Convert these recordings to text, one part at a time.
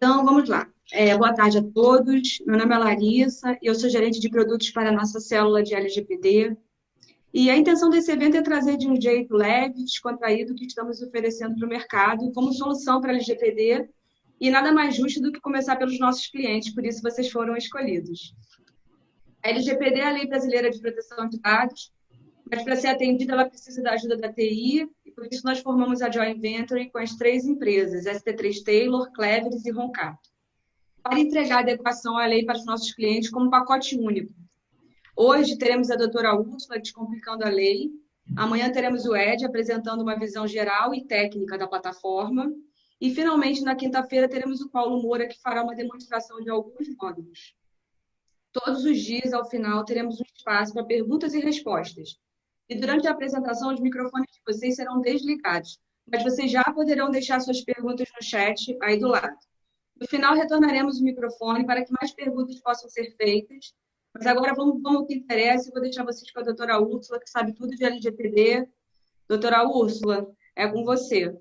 Então, vamos lá. Boa tarde a todos. Meu nome é Larissa e eu sou gerente de produtos para a nossa célula de LGPD. E a intenção desse evento é trazer de um jeito leve, descontraído, o que estamos oferecendo para o mercado como solução para a LGPD. E nada mais justo do que começar pelos nossos clientes, por isso vocês foram escolhidos. A LGPD é a Lei Brasileira de Proteção de Dados, mas para ser atendida ela precisa da ajuda da TI, e por isso nós formamos a Joint Venture com as três empresas, ST3 Taylor, Cleveris e Roncato, para entregar a adequação à lei para os nossos clientes como um pacote único. Hoje teremos a doutora Úrsula descomplicando a lei, amanhã teremos o Ed apresentando uma visão geral e técnica da plataforma, e finalmente na quinta-feira teremos o Paulo Moura que fará uma demonstração de alguns módulos. Todos os dias, ao final, teremos um espaço para perguntas e respostas. E durante a apresentação, os microfones de vocês serão desligados, mas vocês já poderão deixar suas perguntas no chat aí do lado. No final, retornaremos o microfone para que mais perguntas possam ser feitas. Mas agora vamos ao que interessa. Eu vou deixar vocês com a doutora Úrsula, que sabe tudo de LGPD. Doutora Úrsula, é com você.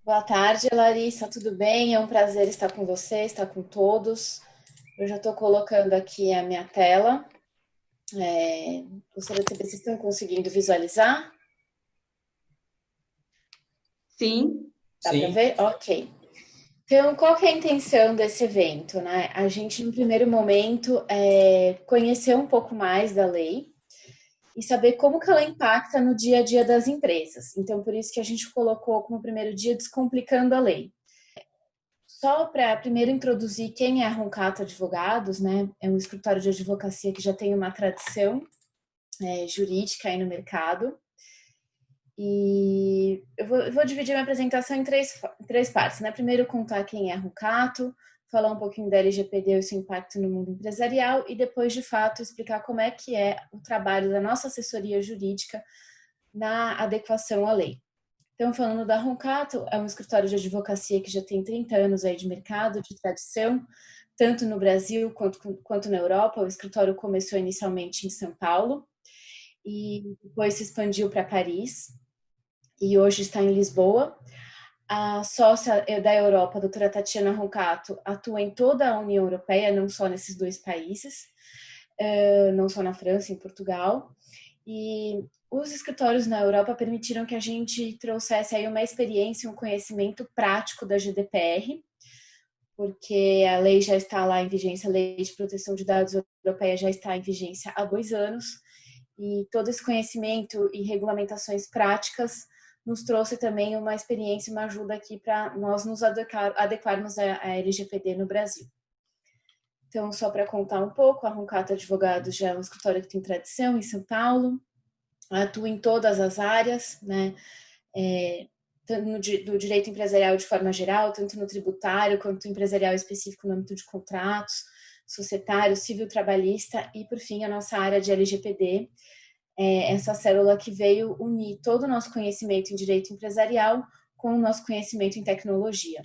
Boa tarde, Larissa, tudo bem? É um prazer estar com você, estar com todos. Eu já estou colocando aqui a minha tela. Gostaria de saber se vocês estão conseguindo visualizar. Sim. Dá para ver? Ok. Então, qual que é a intenção desse evento, né? A gente, no primeiro momento, conhecer um pouco mais da lei e saber como que ela impacta no dia a dia das empresas. Então, por isso que a gente colocou como primeiro dia Descomplicando a Lei. Só para primeiro introduzir quem é a Roncato Advogados, né? É um escritório de advocacia que já tem uma tradição jurídica aí no mercado. E eu vou dividir minha apresentação em três partes, né? Primeiro, contar quem é a Roncato, falar um pouquinho da LGPD e o seu impacto no mundo empresarial e depois, de fato, explicar como é que é o trabalho da nossa assessoria jurídica na adequação à lei. Então, falando da Roncato, é um escritório de advocacia que já tem 30 anos aí de mercado, de tradição, tanto no Brasil quanto na Europa. O escritório começou inicialmente em São Paulo e depois se expandiu para Paris e hoje está em Lisboa. A sócia da Europa, a doutora Tatiana Roncato, atua em toda a União Europeia, não só nesses dois países, não só na França e em Portugal. E os escritórios na Europa permitiram que a gente trouxesse aí uma experiência, um conhecimento prático da GDPR, porque a lei já está lá em vigência, a Lei de Proteção de Dados Europeia já está em vigência há 2 anos, e todo esse conhecimento e regulamentações práticas nos trouxe também uma experiência, uma ajuda aqui para nós nos adequarmos à LGPD no Brasil. Então, só para contar um pouco, a Roncato Advogados já é um escritório que tem tradição em São Paulo, atua em todas as áreas, né? Tanto do direito empresarial de forma geral, tanto no tributário quanto empresarial específico no âmbito de contratos, societário, civil trabalhista e, por fim, a nossa área de LGPD, essa célula que veio unir todo o nosso conhecimento em direito empresarial com o nosso conhecimento em tecnologia.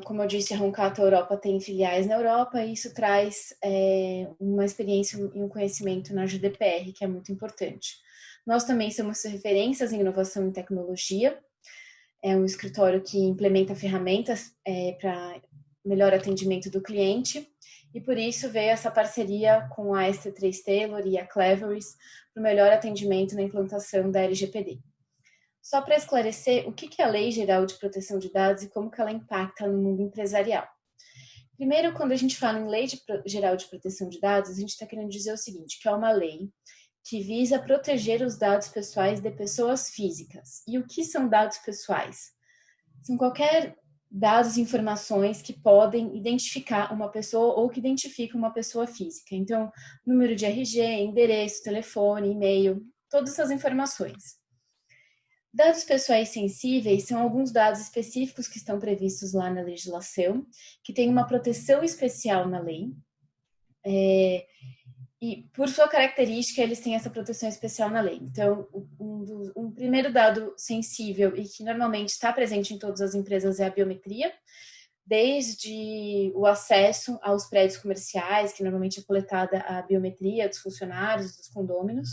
Como eu disse, a Roncato Europa tem filiais na Europa e isso traz uma experiência e um conhecimento na GDPR, que é muito importante. Nós também somos referências em inovação em tecnologia. É um escritório que implementa ferramentas para melhor atendimento do cliente e por isso veio essa parceria com a ST3 Taylor e a Cleveris para o melhor atendimento na implantação da LGPD. Só para esclarecer o que é a Lei Geral de Proteção de Dados e como que ela impacta no mundo empresarial. Primeiro, quando a gente fala em Lei Geral de Proteção de Dados, a gente está querendo dizer o seguinte, que é uma lei que visa proteger os dados pessoais de pessoas físicas. E o que são dados pessoais? São qualquer dados e informações que podem identificar uma pessoa ou que identificam uma pessoa física. Então, número de RG, endereço, telefone, e-mail, todas essas informações. Dados pessoais sensíveis são alguns dados específicos que estão previstos lá na legislação, que tem uma proteção especial na lei, e por sua característica eles têm essa proteção especial na lei. Então, um primeiro dado sensível e que normalmente está presente em todas as empresas é a biometria, desde o acesso aos prédios comerciais, que normalmente é coletada a biometria dos funcionários, dos condôminos,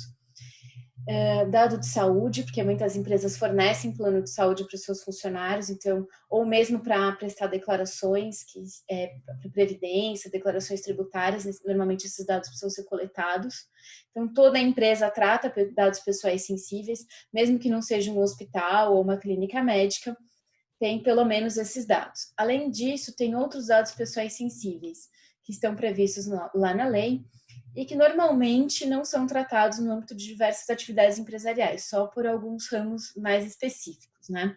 Dado de saúde, porque muitas empresas fornecem plano de saúde para os seus funcionários, então, ou mesmo para prestar declarações, para previdência, declarações tributárias, normalmente esses dados precisam ser coletados. Então, toda empresa trata dados pessoais sensíveis, mesmo que não seja um hospital ou uma clínica médica, tem pelo menos esses dados. Além disso, tem outros dados pessoais sensíveis, que estão previstos lá na lei, e que normalmente não são tratados no âmbito de diversas atividades empresariais, só por alguns ramos mais específicos, né?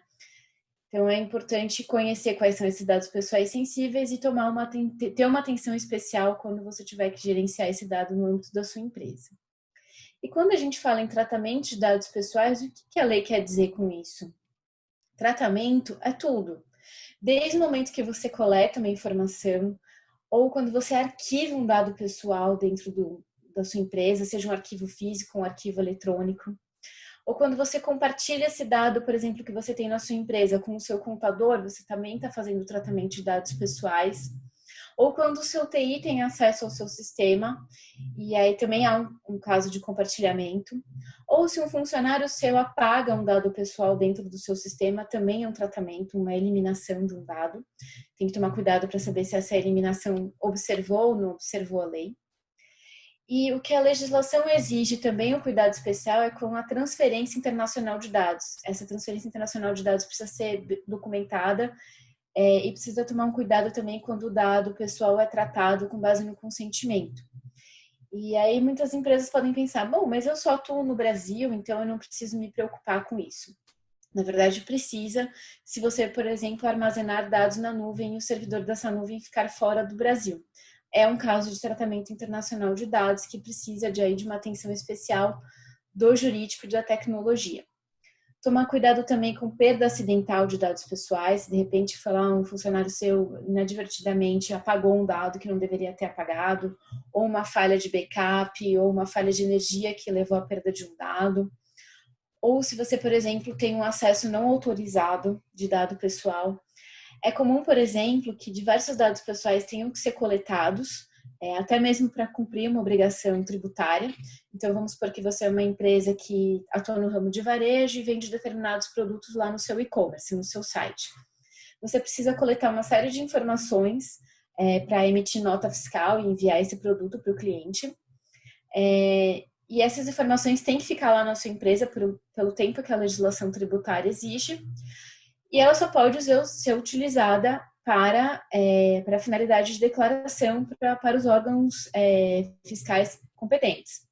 Então, é importante conhecer quais são esses dados pessoais sensíveis e ter uma atenção especial quando você tiver que gerenciar esse dado no âmbito da sua empresa. E quando a gente fala em tratamento de dados pessoais, o que a lei quer dizer com isso? Tratamento é tudo. Desde o momento que você coleta uma informação, ou quando você arquiva um dado pessoal dentro da sua empresa, seja um arquivo físico, um arquivo eletrônico, ou quando você compartilha esse dado, por exemplo, que você tem na sua empresa com o seu contador, você também está fazendo tratamento de dados pessoais, ou quando o seu TI tem acesso ao seu sistema, e aí também há um caso de compartilhamento, ou se um funcionário seu apaga um dado pessoal dentro do seu sistema, também é um tratamento, uma eliminação de um dado. Tem que tomar cuidado para saber se essa eliminação observou ou não observou a lei. E o que a legislação exige também um cuidado especial é com a transferência internacional de dados. Essa transferência internacional de dados precisa ser documentada e precisa tomar um cuidado também quando o dado pessoal é tratado com base no consentimento. E aí muitas empresas podem pensar, bom, mas eu só atuo no Brasil, então eu não preciso me preocupar com isso. Na verdade, precisa, se você, por exemplo, armazenar dados na nuvem e o servidor dessa nuvem ficar fora do Brasil. É um caso de tratamento internacional de dados que precisa de uma atenção especial do jurídico e da tecnologia. Tomar cuidado também com perda acidental de dados pessoais. Se de repente falar um funcionário seu inadvertidamente apagou um dado que não deveria ter apagado, ou uma falha de backup, ou uma falha de energia que levou à perda de um dado. Ou se você, por exemplo, tem um acesso não autorizado de dado pessoal. É comum, por exemplo, que diversos dados pessoais tenham que ser coletados, até mesmo para cumprir uma obrigação tributária. Então, vamos supor que você é uma empresa que atua no ramo de varejo e vende determinados produtos lá no seu e-commerce, no seu site. Você precisa coletar uma série de informações para emitir nota fiscal e enviar esse produto para o cliente. E essas informações têm que ficar lá na sua empresa pelo tempo que a legislação tributária exige. E ela só pode ser utilizada para finalidade de declaração para os órgãos fiscais competentes.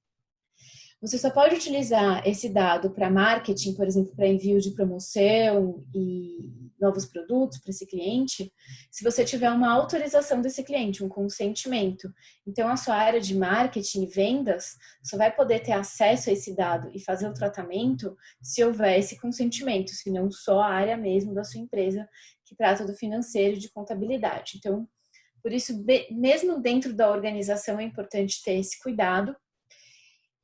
Você só pode utilizar esse dado para marketing, por exemplo, para envio de promoção e novos produtos para esse cliente, se você tiver uma autorização desse cliente, um consentimento. Então, a sua área de marketing e vendas só vai poder ter acesso a esse dado e fazer o tratamento se houver esse consentimento, se não só a área mesmo da sua empresa que trata do financeiro e de contabilidade. Então, por isso, mesmo dentro da organização é importante ter esse cuidado.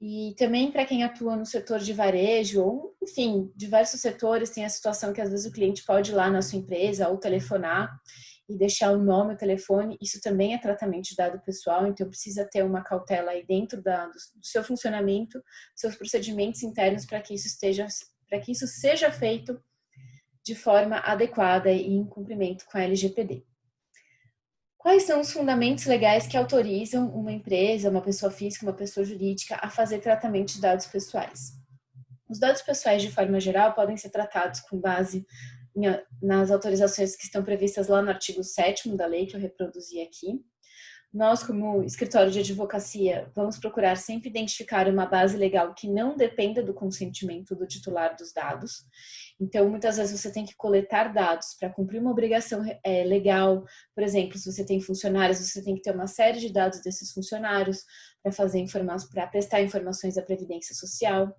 E também para quem atua no setor de varejo, ou enfim, diversos setores, tem a situação que às vezes o cliente pode ir lá na sua empresa ou telefonar e deixar o nome, o telefone. Isso também é tratamento de dado pessoal, então precisa ter uma cautela aí dentro do seu funcionamento, seus procedimentos internos para que isso seja feito de forma adequada e em cumprimento com a LGPD. Quais são os fundamentos legais que autorizam uma empresa, uma pessoa física, uma pessoa jurídica a fazer tratamento de dados pessoais? Os dados pessoais, de forma geral, podem ser tratados com base nas autorizações que estão previstas lá no artigo 7º da lei, que eu reproduzi aqui. Nós, como escritório de advocacia, vamos procurar sempre identificar uma base legal que não dependa do consentimento do titular dos dados. Então, muitas vezes você tem que coletar dados para cumprir uma obrigação legal. Por exemplo, se você tem funcionários, você tem que ter uma série de dados desses funcionários para prestar informações da Previdência Social.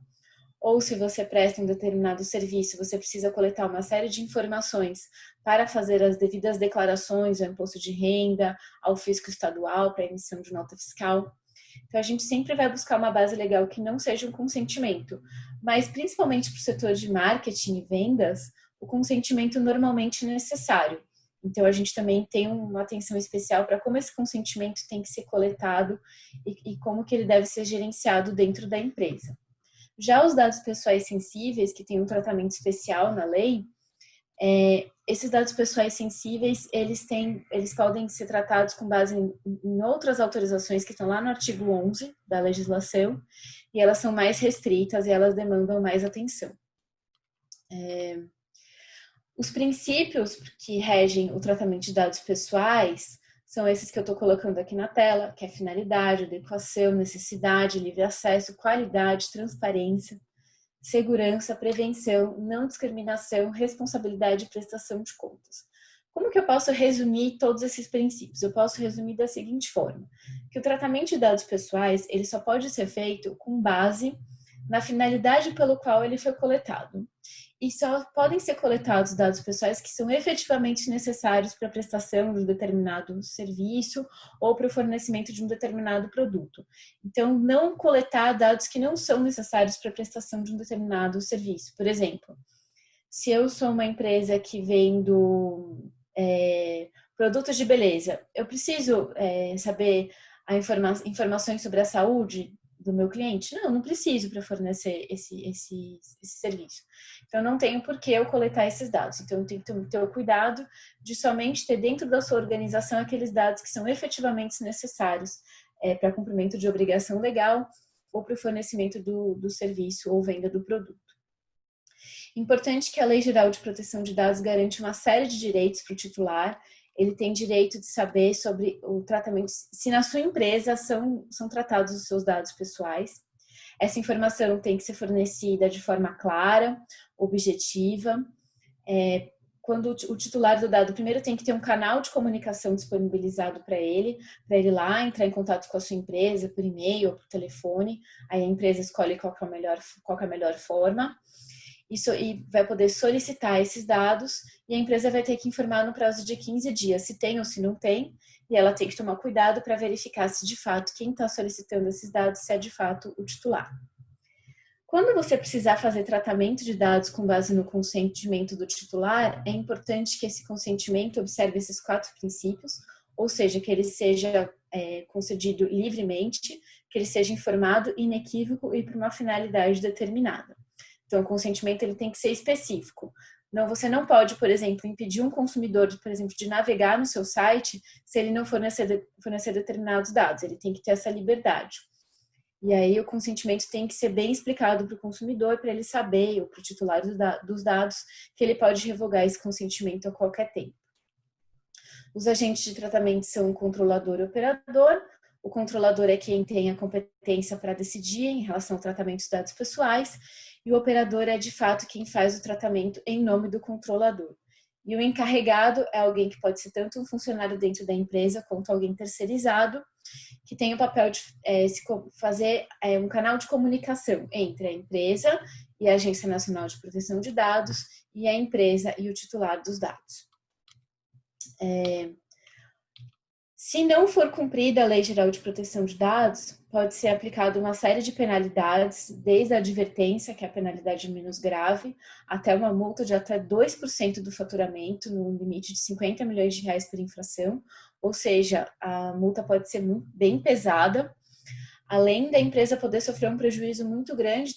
Ou se você presta um determinado serviço, você precisa coletar uma série de informações para fazer as devidas declarações ao imposto de renda, ao fisco estadual, para emissão de nota fiscal. Então, a gente sempre vai buscar uma base legal que não seja um consentimento, mas principalmente para o setor de marketing e vendas, o consentimento normalmente é necessário. Então, a gente também tem uma atenção especial para como esse consentimento tem que ser coletado e como que ele deve ser gerenciado dentro da empresa. Já os dados pessoais sensíveis, que têm um tratamento especial na lei, esses dados pessoais sensíveis, eles podem ser tratados com base em outras autorizações que estão lá no artigo 11 da legislação, e elas são mais restritas e elas demandam mais atenção. Os princípios que regem o tratamento de dados pessoais são esses que eu estou colocando aqui na tela, que é finalidade, adequação, necessidade, livre acesso, qualidade, transparência, segurança, prevenção, não discriminação, responsabilidade e prestação de contas. Como que eu posso resumir todos esses princípios? Eu posso resumir da seguinte forma, que o tratamento de dados pessoais, ele só pode ser feito com base na finalidade pelo qual ele foi coletado. E só podem ser coletados dados pessoais que são efetivamente necessários para a prestação de um determinado serviço ou para o fornecimento de um determinado produto. Então, não coletar dados que não são necessários para a prestação de um determinado serviço. Por exemplo, se eu sou uma empresa que vendo produtos de beleza, eu preciso saber informações sobre a saúde do meu cliente? Não preciso para fornecer esse serviço. Então, não tenho por que eu coletar esses dados. Então, eu tenho que ter o cuidado de somente ter dentro da sua organização aqueles dados que são efetivamente necessários para cumprimento de obrigação legal ou para o fornecimento do serviço ou venda do produto. Importante que a Lei Geral de Proteção de Dados garante uma série de direitos para o titular. Ele tem direito de saber sobre o tratamento, se na sua empresa são tratados os seus dados pessoais. Essa informação tem que ser fornecida de forma clara, objetiva. Quando o titular do dado, primeiro tem que ter um canal de comunicação disponibilizado para ele lá entrar em contato com a sua empresa por e-mail ou por telefone. Aí a empresa escolhe qual que é a melhor forma. E vai poder solicitar esses dados e a empresa vai ter que informar no prazo de 15 dias se tem ou se não tem, e ela tem que tomar cuidado para verificar se de fato quem está solicitando esses dados se é de fato o titular. Quando você precisar fazer tratamento de dados com base no consentimento do titular, é importante que esse consentimento observe esses 4 princípios, ou seja, que ele seja concedido livremente, que ele seja informado, inequívoco e para uma finalidade determinada. Então, o consentimento ele tem que ser específico. Não, você não pode, por exemplo, impedir um consumidor, por exemplo, de navegar no seu site se ele não fornecer determinados dados. Ele tem que ter essa liberdade. E aí o consentimento tem que ser bem explicado para o consumidor, para ele saber, ou para o titular dos dados, que ele pode revogar esse consentimento a qualquer tempo. Os agentes de tratamento são o controlador e o operador. O controlador é quem tem a competência para decidir em relação ao tratamento dos dados pessoais. E o operador é, de fato, quem faz o tratamento em nome do controlador. E o encarregado é alguém que pode ser tanto um funcionário dentro da empresa quanto alguém terceirizado, que tem o papel de fazer um canal de comunicação entre a empresa e a Agência Nacional de Proteção de Dados e a empresa e o titular dos dados. Se não for cumprida a Lei Geral de Proteção de Dados, pode ser aplicada uma série de penalidades, desde a advertência, que é a penalidade menos grave, até uma multa de até 2% do faturamento, no limite de 50 milhões de reais por infração, ou seja, a multa pode ser bem pesada, além da empresa poder sofrer um prejuízo muito grande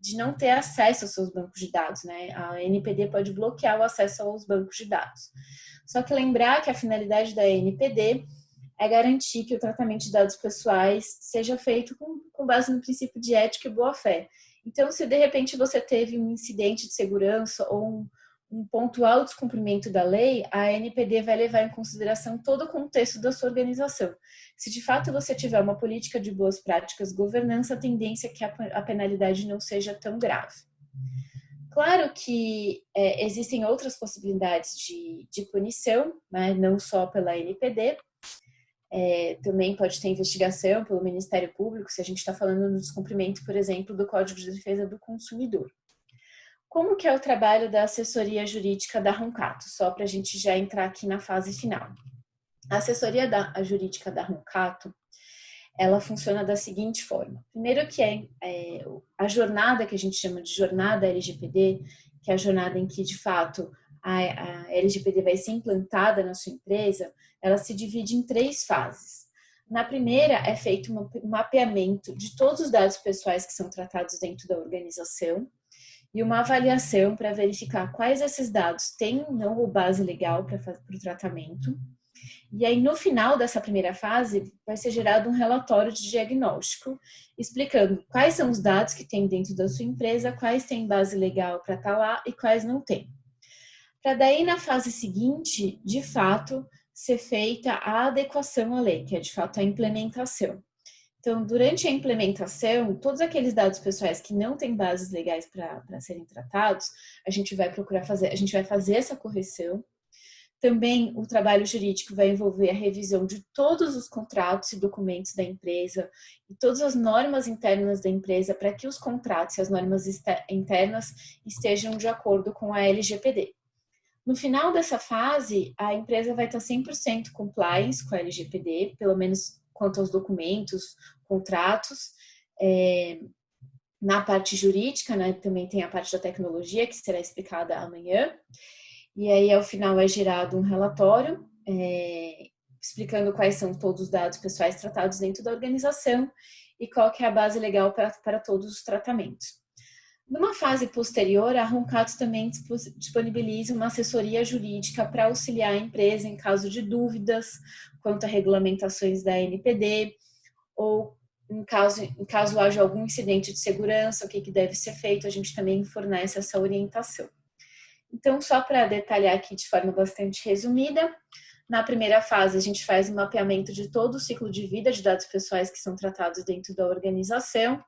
de não ter acesso aos seus bancos de dados, né? A NPD pode bloquear o acesso aos bancos de dados. Só que lembrar que a finalidade da NPD é garantir que o tratamento de dados pessoais seja feito com base no princípio de ética e boa-fé. Então, se de repente você teve um incidente de segurança ou um pontual descumprimento da lei, a NPD vai levar em consideração todo o contexto da sua organização. Se de fato você tiver uma política de boas práticas de governança, a tendência é que a penalidade não seja tão grave. Claro que existem outras possibilidades de punição, né, não só pela NPD. Também pode ter investigação pelo Ministério Público, se a gente está falando no descumprimento, por exemplo, do Código de Defesa do Consumidor. Como que é o trabalho da assessoria jurídica da Roncato? Só para a gente já entrar aqui na fase final. A assessoria jurídica da Roncato, ela funciona da seguinte forma. Primeiro que a jornada que a gente chama de jornada LGPD, que é a jornada em que, de fato, a LGPD vai ser implantada na sua empresa, ela se divide em 3 fases. Na primeira, é feito um mapeamento de todos os dados pessoais que são tratados dentro da organização e uma avaliação para verificar quais desses dados têm ou não o base legal para o tratamento. E aí, no final dessa primeira fase, vai ser gerado um relatório de diagnóstico, explicando quais são os dados que tem dentro da sua empresa, quais têm base legal para estar lá e quais não tem. Para daí, na fase seguinte, de fato, ser feita a adequação à lei, que é de fato a implementação. Então, durante a implementação, todos aqueles dados pessoais que não têm bases legais para serem tratados, a gente vai fazer essa correção. Também o trabalho jurídico vai envolver a revisão de todos os contratos e documentos da empresa e todas as normas internas da empresa para que os contratos e as normas internas estejam de acordo com a LGPD. No final dessa fase, a empresa vai estar 100% compliance com a LGPD, pelo menos quanto aos documentos, contratos. Na parte jurídica, né, também tem a parte da tecnologia, que será explicada amanhã. E aí, ao final, é gerado um relatório explicando quais são todos os dados pessoais tratados dentro da organização e qual que é a base legal para todos os tratamentos. Numa fase posterior, a Roncato também disponibiliza uma assessoria jurídica para auxiliar a empresa em caso de dúvidas quanto a regulamentações da NPD ou em caso haja algum incidente de segurança, o que deve ser feito, a gente também fornece essa orientação. Então, só para detalhar aqui de forma bastante resumida, na primeira fase a gente faz um mapeamento de todo o ciclo de vida de dados pessoais que são tratados dentro da organização.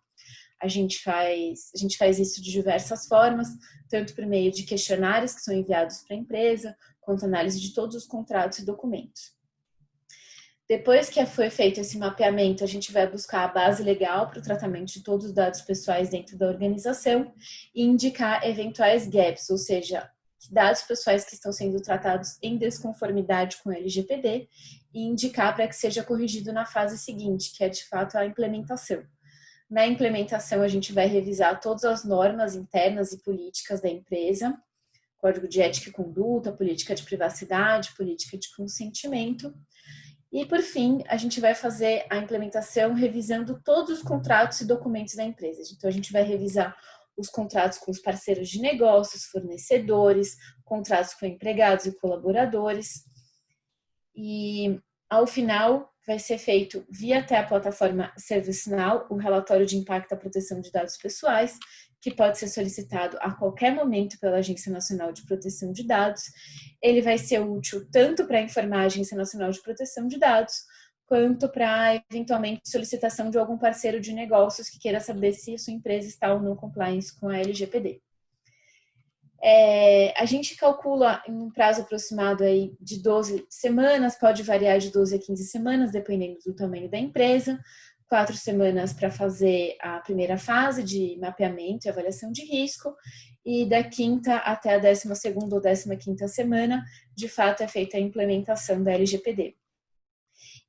A gente faz isso de diversas formas, tanto por meio de questionários que são enviados para a empresa, quanto análise de todos os contratos e documentos. Depois que foi feito esse mapeamento, a gente vai buscar a base legal para o tratamento de todos os dados pessoais dentro da organização e indicar eventuais gaps, ou seja, dados pessoais que estão sendo tratados em desconformidade com o LGPD e indicar para que seja corrigido na fase seguinte, que é de fato a implementação. Na implementação, a gente vai revisar todas as normas internas e políticas da empresa, código de ética e conduta, política de privacidade, política de consentimento. E, por fim, a gente vai fazer a implementação revisando todos os contratos e documentos da empresa. Então, a gente vai revisar os contratos com os parceiros de negócios, fornecedores, contratos com empregados e colaboradores. E, ao final, vai ser feito via até a plataforma ServiceNow o relatório de impacto à proteção de dados pessoais, que pode ser solicitado a qualquer momento pela Agência Nacional de Proteção de Dados. Ele vai ser útil tanto para informar a Agência Nacional de Proteção de Dados, quanto para, eventualmente, solicitação de algum parceiro de negócios que queira saber se a sua empresa está ou não compliance com a LGPD. A gente calcula em um prazo aproximado aí de 12 semanas, pode variar de 12 a 15 semanas, dependendo do tamanho da empresa, 4 semanas para fazer a primeira fase de mapeamento e avaliação de risco, e da 5ª até a 12ª ou 15ª semana, de fato, é feita a implementação da LGPD.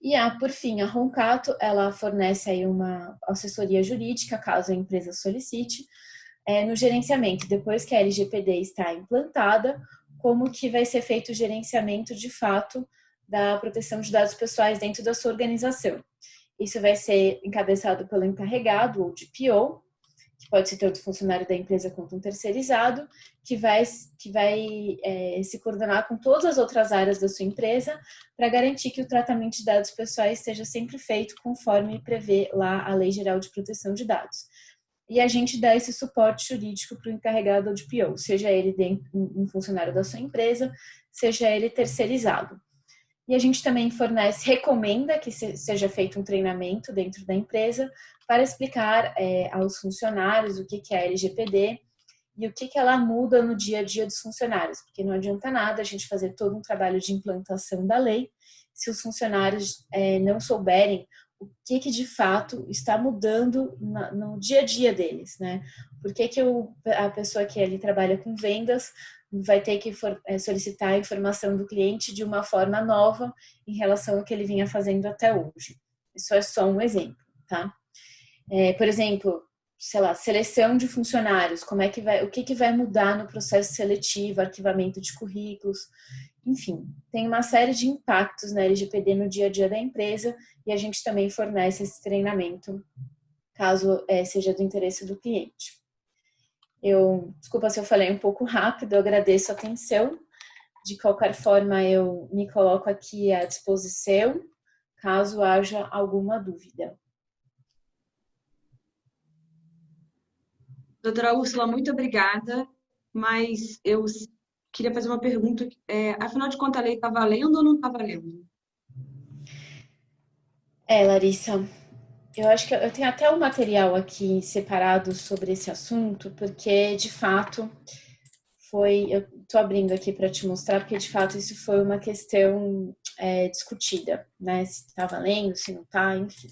E, por fim, a Roncato, ela fornece aí uma assessoria jurídica, caso a empresa solicite, no gerenciamento, depois que a LGPD está implantada, como que vai ser feito o gerenciamento de fato da proteção de dados pessoais dentro da sua organização. Isso vai ser encabeçado pelo encarregado ou DPO, que pode ser tanto funcionário da empresa quanto um terceirizado, que vai se coordenar com todas as outras áreas da sua empresa para garantir que o tratamento de dados pessoais seja sempre feito conforme prevê lá a Lei Geral de Proteção de Dados. E a gente dá esse suporte jurídico para o encarregado ou DPO, seja ele um funcionário da sua empresa, seja ele terceirizado. E a gente também recomenda que seja feito um treinamento dentro da empresa para explicar aos funcionários o que é a LGPD e o que ela muda no dia a dia dos funcionários, porque não adianta nada a gente fazer todo um trabalho de implantação da lei se os funcionários não souberem o que de fato está mudando no dia a dia deles, né? Por que a pessoa que ali trabalha com vendas vai ter que solicitar a informação do cliente de uma forma nova em relação ao que ele vinha fazendo até hoje. Isso é só um exemplo, tá? Por exemplo, sei lá, seleção de funcionários, como é que vai, o que que vai mudar no processo seletivo, arquivamento de currículos, enfim, tem uma série de impactos na LGPD no dia a dia da empresa e a gente também fornece esse treinamento, caso seja do interesse do cliente. Desculpa se eu falei um pouco rápido, eu agradeço a atenção. De qualquer forma, eu me coloco aqui à disposição, caso haja alguma dúvida. Doutora Úrsula, muito obrigada, mas eu queria fazer uma pergunta. Afinal de contas, a lei está valendo ou não está valendo? Larissa, eu acho que eu tenho até um material aqui separado sobre esse assunto, porque de fato eu estou abrindo aqui para te mostrar, porque de fato isso foi uma questão discutida, né? Se está valendo, se não está, enfim.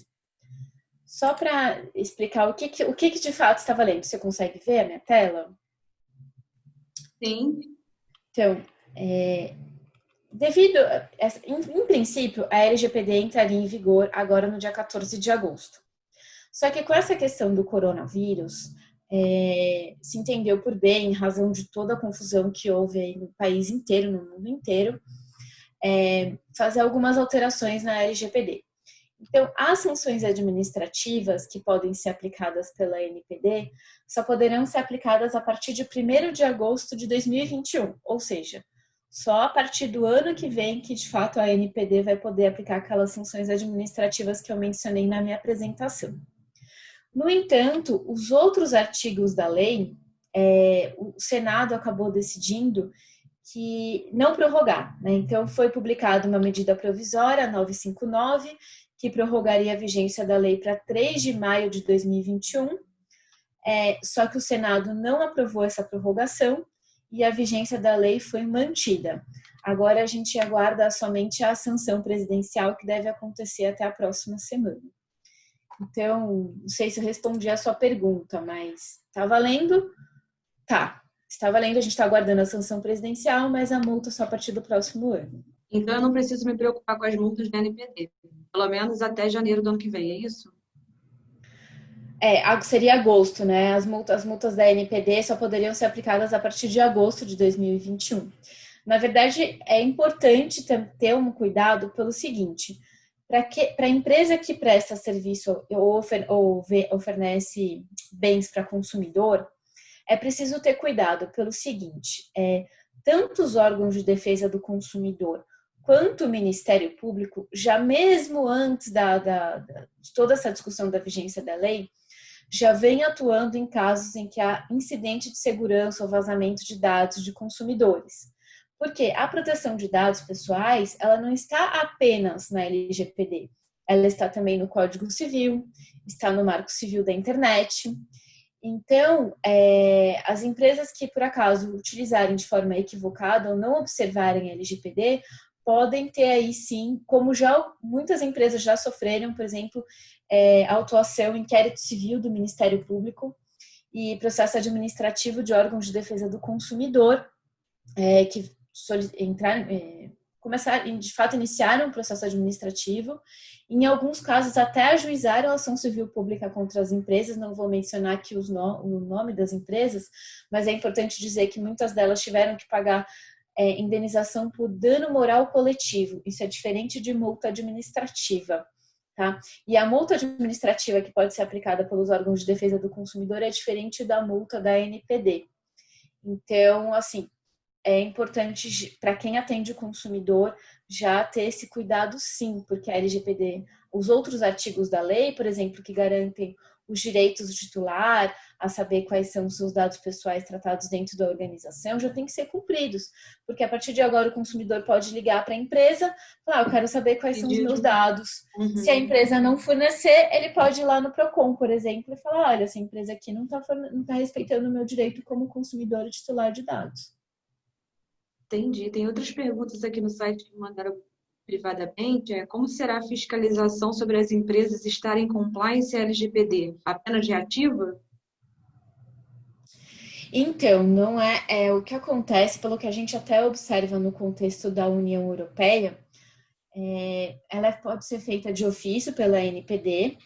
Só para explicar o que de fato está valendo. Você consegue ver a minha tela? Sim. Então, em princípio, a LGPD entraria em vigor agora no dia 14 de agosto. Só que com essa questão do coronavírus, se entendeu por bem, em razão de toda a confusão que houve aí no país inteiro, no mundo inteiro, fazer algumas alterações na LGPD. Então, as sanções administrativas que podem ser aplicadas pela NPD só poderão ser aplicadas a partir de 1º de agosto de 2021, ou seja, só a partir do ano que vem que, de fato, a NPD vai poder aplicar aquelas sanções administrativas que eu mencionei na minha apresentação. No entanto, os outros artigos da lei, o Senado acabou decidindo que não prorrogar, né? Então, foi publicada uma medida provisória, 959, que prorrogaria a vigência da lei para 3 de maio de 2021, só que o Senado não aprovou essa prorrogação e a vigência da lei foi mantida. Agora a gente aguarda somente a sanção presidencial, que deve acontecer até a próxima semana. Então, não sei se eu respondi a sua pergunta, mas tá valendo? Tá, está valendo, a gente está aguardando a sanção presidencial, mas a multa só a partir do próximo ano. Então, eu não preciso me preocupar com as multas da NPD, pelo menos até janeiro do ano que vem, é isso? Seria agosto, né? As multas da NPD só poderiam ser aplicadas a partir de agosto de 2021. Na verdade, é importante ter um cuidado pelo seguinte: para a empresa que presta serviço ou oferece bens para consumidor, é preciso ter cuidado pelo seguinte: tanto os órgãos de defesa do consumidor quanto o Ministério Público, já mesmo antes de toda essa discussão da vigência da lei, já vem atuando em casos em que há incidente de segurança ou vazamento de dados de consumidores. Porque a proteção de dados pessoais, ela não está apenas na LGPD, ela está também no Código Civil, está no Marco Civil da Internet. Então, as empresas que, por acaso, utilizarem de forma equivocada ou não observarem a LGPD, podem ter aí sim, como já muitas empresas já sofreram, por exemplo, autuação, inquérito civil do Ministério Público e processo administrativo de órgãos de defesa do consumidor, que começaram, de fato, iniciaram um processo administrativo. Em alguns casos, até ajuizaram a ação civil pública contra as empresas. Não vou mencionar aqui o nome das empresas, mas é importante dizer que muitas delas tiveram que pagar indenização por dano moral coletivo. Isso é diferente de multa administrativa, tá? E a multa administrativa que pode ser aplicada pelos órgãos de defesa do consumidor é diferente da multa da NPD. Então, assim, é importante para quem atende o consumidor já ter esse cuidado, sim, porque a LGPD, os outros artigos da lei, por exemplo, que garantem os direitos do titular, a saber quais são os seus dados pessoais tratados dentro da organização, já tem que ser cumpridos, porque a partir de agora o consumidor pode ligar para a empresa, falar, eu quero saber quais são os meus dados. Uhum. Se a empresa não fornecer, ele pode ir lá no Procon, por exemplo, e falar, olha, essa empresa aqui não está respeitando o meu direito como consumidor e titular de dados. Entendi. Tem outras perguntas aqui no site que mandaram privadamente. Como será a fiscalização sobre as empresas estarem em compliance LGPD? Apenas reativa? Então, não é o que acontece, pelo que a gente até observa no contexto da União Europeia, ela pode ser feita de ofício pela NPD,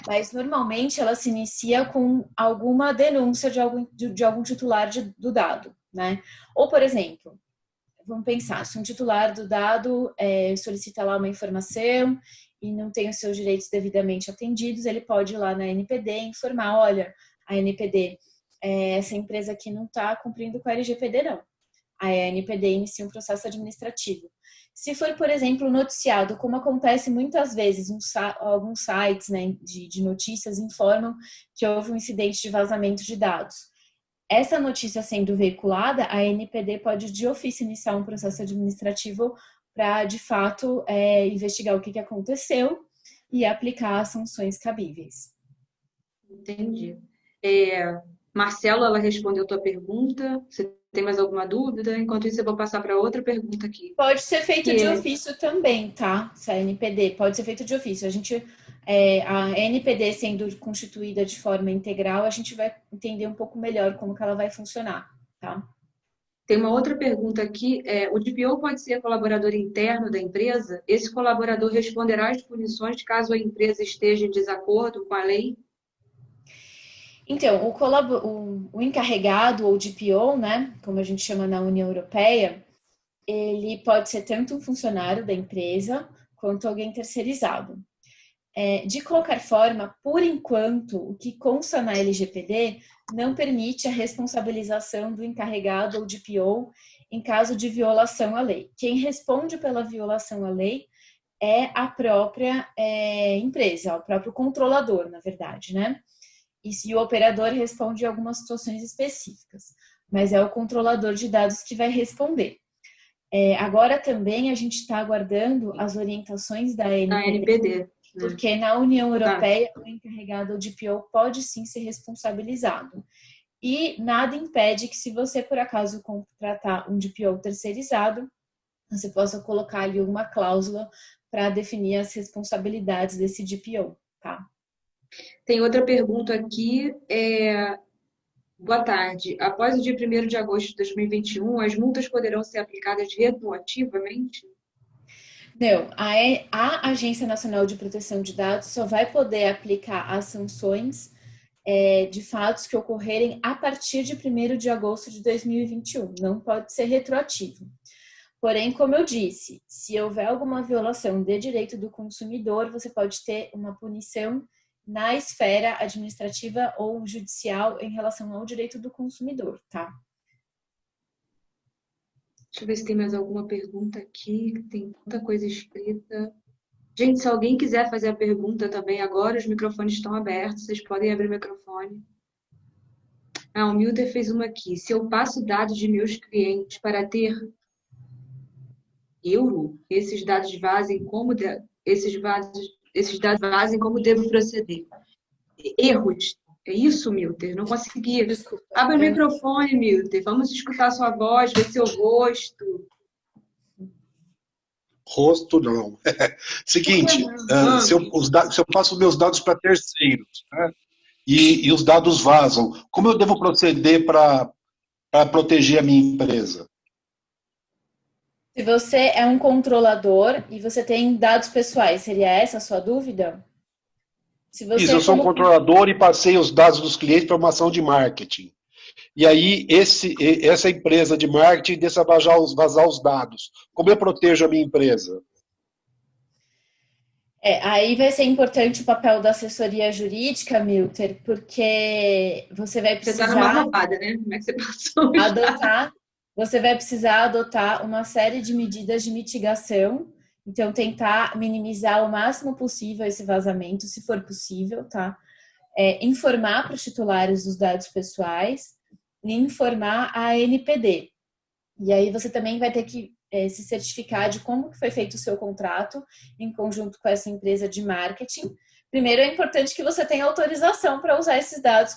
mas normalmente ela se inicia com alguma denúncia de algum titular do dado, né? Ou, por exemplo, vamos pensar, se um titular do dado solicita lá uma informação e não tem os seus direitos devidamente atendidos, ele pode ir lá na NPD e informar, olha, a NPD, essa empresa aqui não está cumprindo com a LGPD, não. Aí a NPD inicia um processo administrativo. Se for, por exemplo, noticiado, como acontece muitas vezes, alguns sites, né, de notícias informam que houve um incidente de vazamento de dados. Essa notícia sendo veiculada, a NPD pode de ofício iniciar um processo administrativo para, de fato, investigar o que aconteceu e aplicar as sanções cabíveis. Entendi. Marcelo, ela respondeu a tua pergunta. Você tem mais alguma dúvida? Enquanto isso, eu vou passar para outra pergunta aqui. Pode ser feito de ofício também, tá? Se a NPD pode ser feito de ofício. A NPD sendo constituída de forma integral, a gente vai entender um pouco melhor como que ela vai funcionar, tá? Tem uma outra pergunta aqui. O DPO pode ser colaborador interno da empresa? Esse colaborador responderá às punições caso a empresa esteja em desacordo com a lei? Então, o encarregado ou DPO, né, como a gente chama na União Europeia, ele pode ser tanto um funcionário da empresa quanto alguém terceirizado. De qualquer forma, por enquanto, o que consta na LGPD não permite a responsabilização do encarregado ou DPO em caso de violação à lei. Quem responde pela violação à lei é a própria empresa, o próprio controlador, na verdade, né? E o operador responde em algumas situações específicas, mas é o controlador de dados que vai responder. Agora também a gente está aguardando as orientações da NPD, porque na União Europeia o encarregado ou DPO pode sim ser responsabilizado. E nada impede que, se você por acaso contratar um DPO terceirizado, você possa colocar ali uma cláusula para definir as responsabilidades desse DPO, tá? Tem outra pergunta aqui. Boa tarde. Após o dia 1º de agosto de 2021, as multas poderão ser aplicadas retroativamente? Não, a Agência Nacional de Proteção de Dados só vai poder aplicar as sanções de fatos que ocorrerem a partir de 1º de agosto de 2021. Não pode ser retroativo. Porém, como eu disse, se houver alguma violação de direito do consumidor, você pode ter uma punição na esfera administrativa ou judicial em relação ao direito do consumidor, tá? Deixa eu ver se tem mais alguma pergunta aqui, que tem tanta coisa escrita. Gente, se alguém quiser fazer a pergunta também agora, os microfones estão abertos, vocês podem abrir o microfone. O Milter fez uma aqui. Se eu passo dados de meus clientes para ter euro, esses dados vazem como devo proceder? Erros. É isso, Milter? Não consegui. Desculpa. Abre o microfone, Milter. Vamos escutar sua voz, ver seu rosto. Rosto, não. Seguinte, se eu passo meus dados para terceiros, né, e os dados vazam, como eu devo proceder para proteger a minha empresa? Se você é um controlador e você tem dados pessoais, seria essa a sua dúvida? Isso, eu sou um controlador e passei os dados dos clientes para uma ação de marketing. E aí, essa empresa de marketing deixa vazar os dados. Como eu protejo a minha empresa? Aí vai ser importante o papel da assessoria jurídica, Milter, porque você vai precisar... Você está numa roubada, né? Como é que você passou? Você vai precisar adotar uma série de medidas de mitigação. Então, tentar minimizar o máximo possível esse vazamento, se for possível, tá? Informar para os titulares dos dados pessoais e informar a ANPD. E aí você também vai ter que se certificar de como foi feito o seu contrato em conjunto com essa empresa de marketing. Primeiro, é importante que você tenha autorização para usar esses dados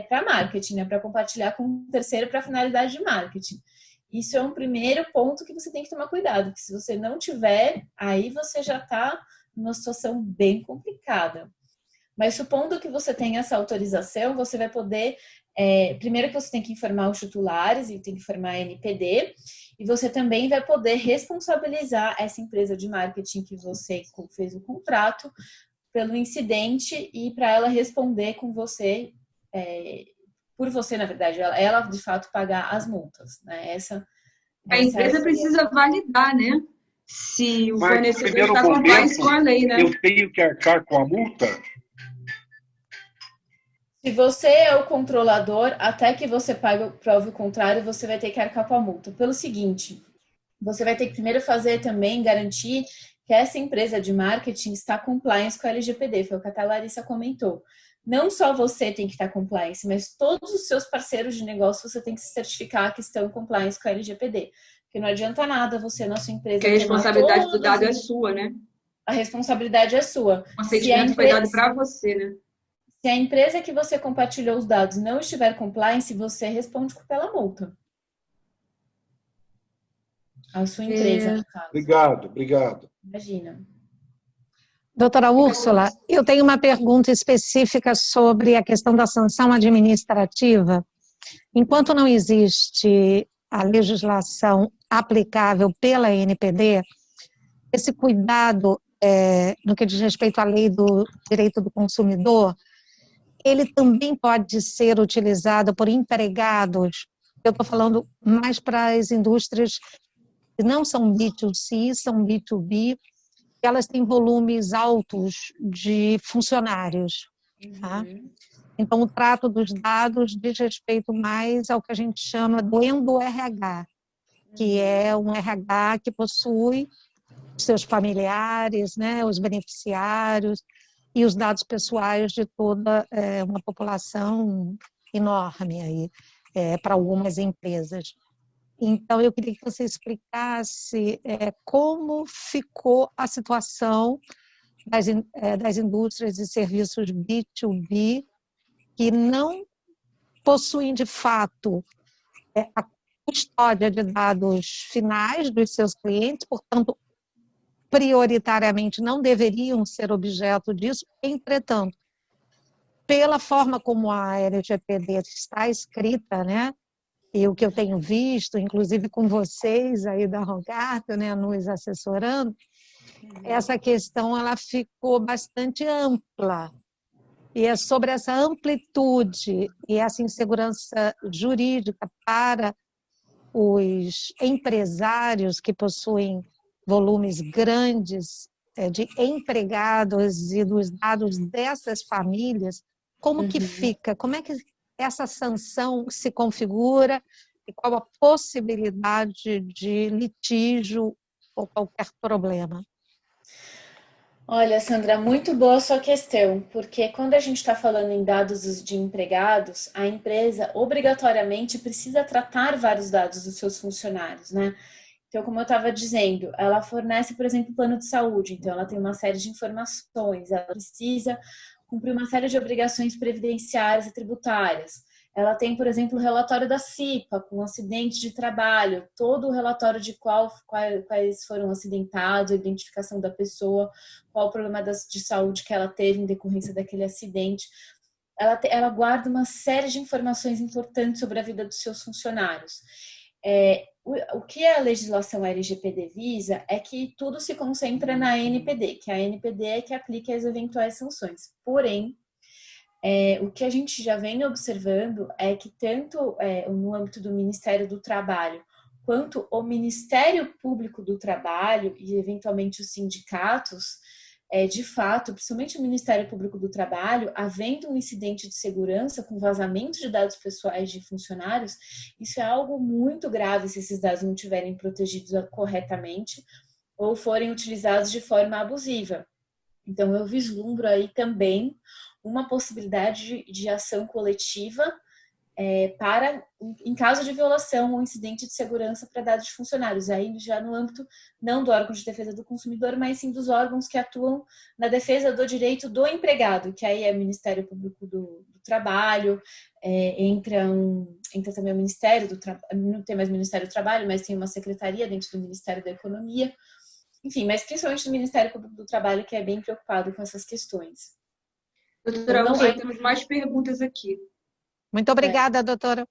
para marketing, né? Para compartilhar com um terceiro para finalidade de marketing. Isso é um primeiro ponto que você tem que tomar cuidado, porque se você não tiver, aí você já está numa situação bem complicada. Mas supondo que você tenha essa autorização, você vai poder... primeiro que você tem que informar os titulares e tem que informar a NPD, E você também vai poder responsabilizar essa empresa de marketing que você fez o contrato pelo incidente e para ela responder com você, por você, na verdade, ela de fato pagar as multas, né? A empresa precisa validar, né? Se o Mas, fornecedor está compliance com a lei, né? Eu tenho que arcar com a multa? Se você é o controlador, até que você prove o contrário, você vai ter que arcar com a multa. Pelo seguinte, você vai ter que primeiro fazer também, garantir que essa empresa de marketing está compliance com a LGPD, foi o que a Larissa comentou. Não só você tem que estar compliance, mas todos os seus parceiros de negócio você tem que se certificar que estão compliance com a LGPD. Porque não adianta nada você, na sua empresa... Porque a responsabilidade do dado é sua, né? A responsabilidade é sua. O consentimento foi dado para você, né? Se a empresa que você compartilhou os dados não estiver compliance, você responde pela multa. A sua empresa, no caso. Obrigado. Imagina. Doutora Úrsula, eu tenho uma pergunta específica sobre a questão da sanção administrativa. Enquanto não existe a legislação aplicável pela ANPD, esse cuidado no que diz respeito à lei do direito do consumidor, ele também pode ser utilizado por empregados. Eu estou falando mais para as indústrias que não são B2C, são B2B, elas têm volumes altos de funcionários. Tá? Então, o trato dos dados diz respeito mais ao que a gente chama do endo-RH, que é um RH que possui os seus familiares, né, os beneficiários e os dados pessoais de toda uma população enorme aí, para algumas empresas. Então, eu queria que você explicasse como ficou a situação das indústrias e serviços B2B que não possuem, de fato, a custódia de dados finais dos seus clientes, portanto, prioritariamente não deveriam ser objeto disso. Entretanto, pela forma como a LGPD está escrita, né, e o que eu tenho visto, inclusive com vocês aí da Rogato, né, nos assessorando, essa questão ela ficou bastante ampla. E é sobre essa amplitude e essa insegurança jurídica para os empresários que possuem volumes grandes de empregados e dos dados dessas famílias, como que fica? Como é que essa sanção se configura e qual a possibilidade de litígio ou qualquer problema? Olha, Sandra, muito boa a sua questão, porque quando a gente está falando em dados de empregados, a empresa obrigatoriamente precisa tratar vários dados dos seus funcionários, né? Então, como eu estava dizendo, ela fornece, por exemplo, plano de saúde, então ela tem uma série de informações, ela precisa cumprir uma série de obrigações previdenciárias e tributárias. Ela tem, por exemplo, o relatório da CIPA, com acidente de trabalho, todo o relatório de quais foram acidentados, a identificação da pessoa, qual o problema de saúde que ela teve em decorrência daquele acidente. Ela guarda uma série de informações importantes sobre a vida dos seus funcionários. O que a legislação LGPD visa é que tudo se concentra na ANPD, que a ANPD é que aplica as eventuais sanções. Porém, o que a gente já vem observando é que tanto no âmbito do Ministério do Trabalho quanto o Ministério Público do Trabalho e eventualmente os sindicatos, de fato, principalmente o Ministério Público do Trabalho, havendo um incidente de segurança com vazamento de dados pessoais de funcionários, isso é algo muito grave se esses dados não estiverem protegidos corretamente ou forem utilizados de forma abusiva. Então, eu vislumbro aí também uma possibilidade de ação coletiva em caso de violação ou incidente de segurança para dados de funcionários, aí já no âmbito não do órgão de defesa do consumidor, mas sim dos órgãos que atuam na defesa do direito do empregado, que aí é o Ministério Público do Trabalho, entra também o Ministério do Trabalho, não tem mais Ministério do Trabalho, mas tem uma secretaria dentro do Ministério da Economia, enfim, mas principalmente do Ministério Público do Trabalho, que é bem preocupado com essas questões. Doutora, temos mais perguntas aqui. Muito obrigada, doutora.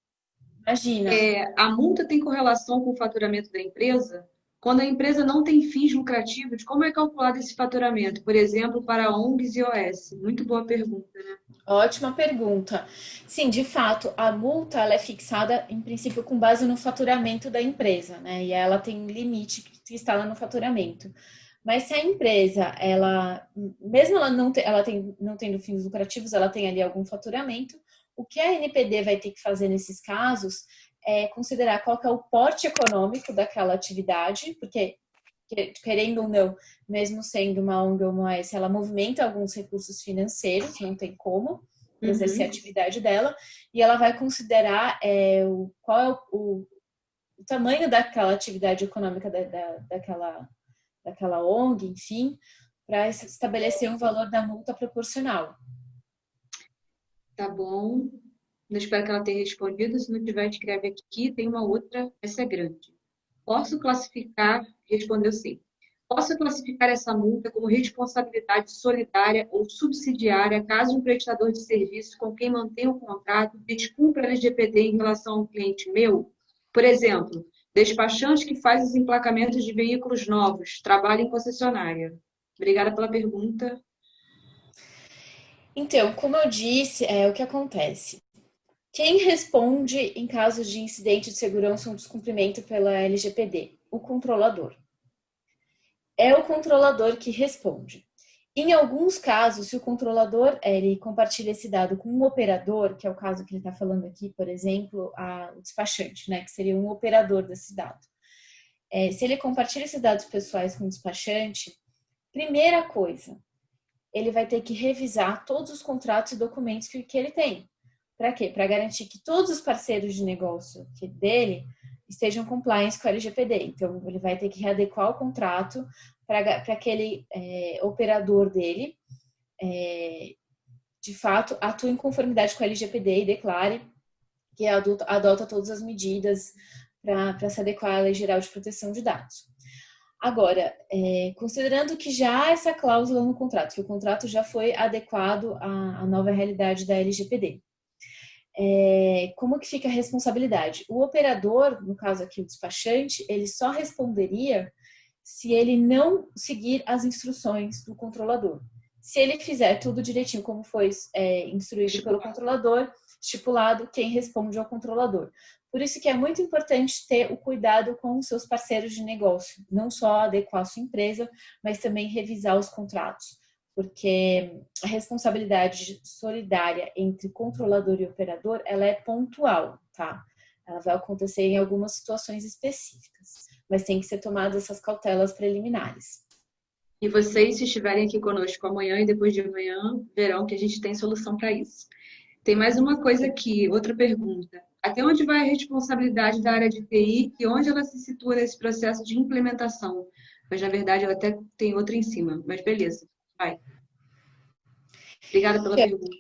Imagina. A multa tem correlação com o faturamento da empresa? Quando a empresa não tem fins lucrativos, como é calculado esse faturamento? Por exemplo, para ONGs e OS? Muito boa pergunta, né? Ótima pergunta. Sim, de fato, a multa ela é fixada, em princípio, com base no faturamento da empresa, né? E ela tem um limite que está lá no faturamento. Mas se a empresa, mesmo ela não tendo fins lucrativos, ela tem ali algum faturamento, o que a NPD vai ter que fazer nesses casos é considerar qual que é o porte econômico daquela atividade, porque, querendo ou não, mesmo sendo uma ONG ou uma OS, ela movimenta alguns recursos financeiros, não tem como exercer a atividade dela, e ela vai considerar qual é o tamanho daquela atividade econômica daquela ONG, enfim, para estabelecer um valor da multa proporcional. Tá bom. Eu espero que ela tenha respondido. Se não tiver, escreve aqui. Tem uma outra, essa é grande. Posso classificar, respondeu sim. Posso classificar essa multa como responsabilidade solidária ou subsidiária caso um prestador de serviço com quem mantém o contrato descumpra a LGPD em relação a um cliente meu? Por exemplo, despachante que faz os emplacamentos de veículos novos, trabalha em concessionária. Obrigada pela pergunta. Então, como eu disse, o que acontece? Quem responde em caso de incidente de segurança ou descumprimento pela LGPD? O controlador. É o controlador que responde. Em alguns casos, se o controlador ele compartilha esse dado com um operador, que é o caso que ele está falando aqui, por exemplo, o despachante, né, que seria um operador desse dado. Se ele compartilha esses dados pessoais com o despachante, primeira coisa, ele vai ter que revisar todos os contratos e documentos que ele tem. Para quê? Para garantir que todos os parceiros de negócio dele estejam compliance com a LGPD. Então, ele vai ter que readequar o contrato para aquele operador dele, de fato, atue em conformidade com a LGPD e declare que adota todas as medidas para se adequar à Lei Geral de Proteção de Dados. Agora, considerando que já há essa cláusula no contrato, que o contrato já foi adequado à nova realidade da LGPD, como que fica a responsabilidade? O operador, no caso aqui o despachante, ele só responderia se ele não seguir as instruções do controlador. Se ele fizer tudo direitinho como foi instruído pelo controlador, estipulado, quem responde ao controlador. Por isso que é muito importante ter o cuidado com os seus parceiros de negócio, não só adequar a sua empresa, mas também revisar os contratos, porque a responsabilidade solidária entre controlador e operador, ela é pontual, tá? Ela vai acontecer em algumas situações específicas, mas tem que ser tomadas essas cautelas preliminares. E vocês, se estiverem aqui conosco amanhã e depois de amanhã, verão que a gente tem solução para isso. Tem mais uma coisa aqui, outra pergunta. Até onde vai a responsabilidade da área de TI e onde ela se situa nesse processo de implementação? Mas, na verdade, ela até tem outra em cima, mas beleza, vai. Obrigada pela pergunta.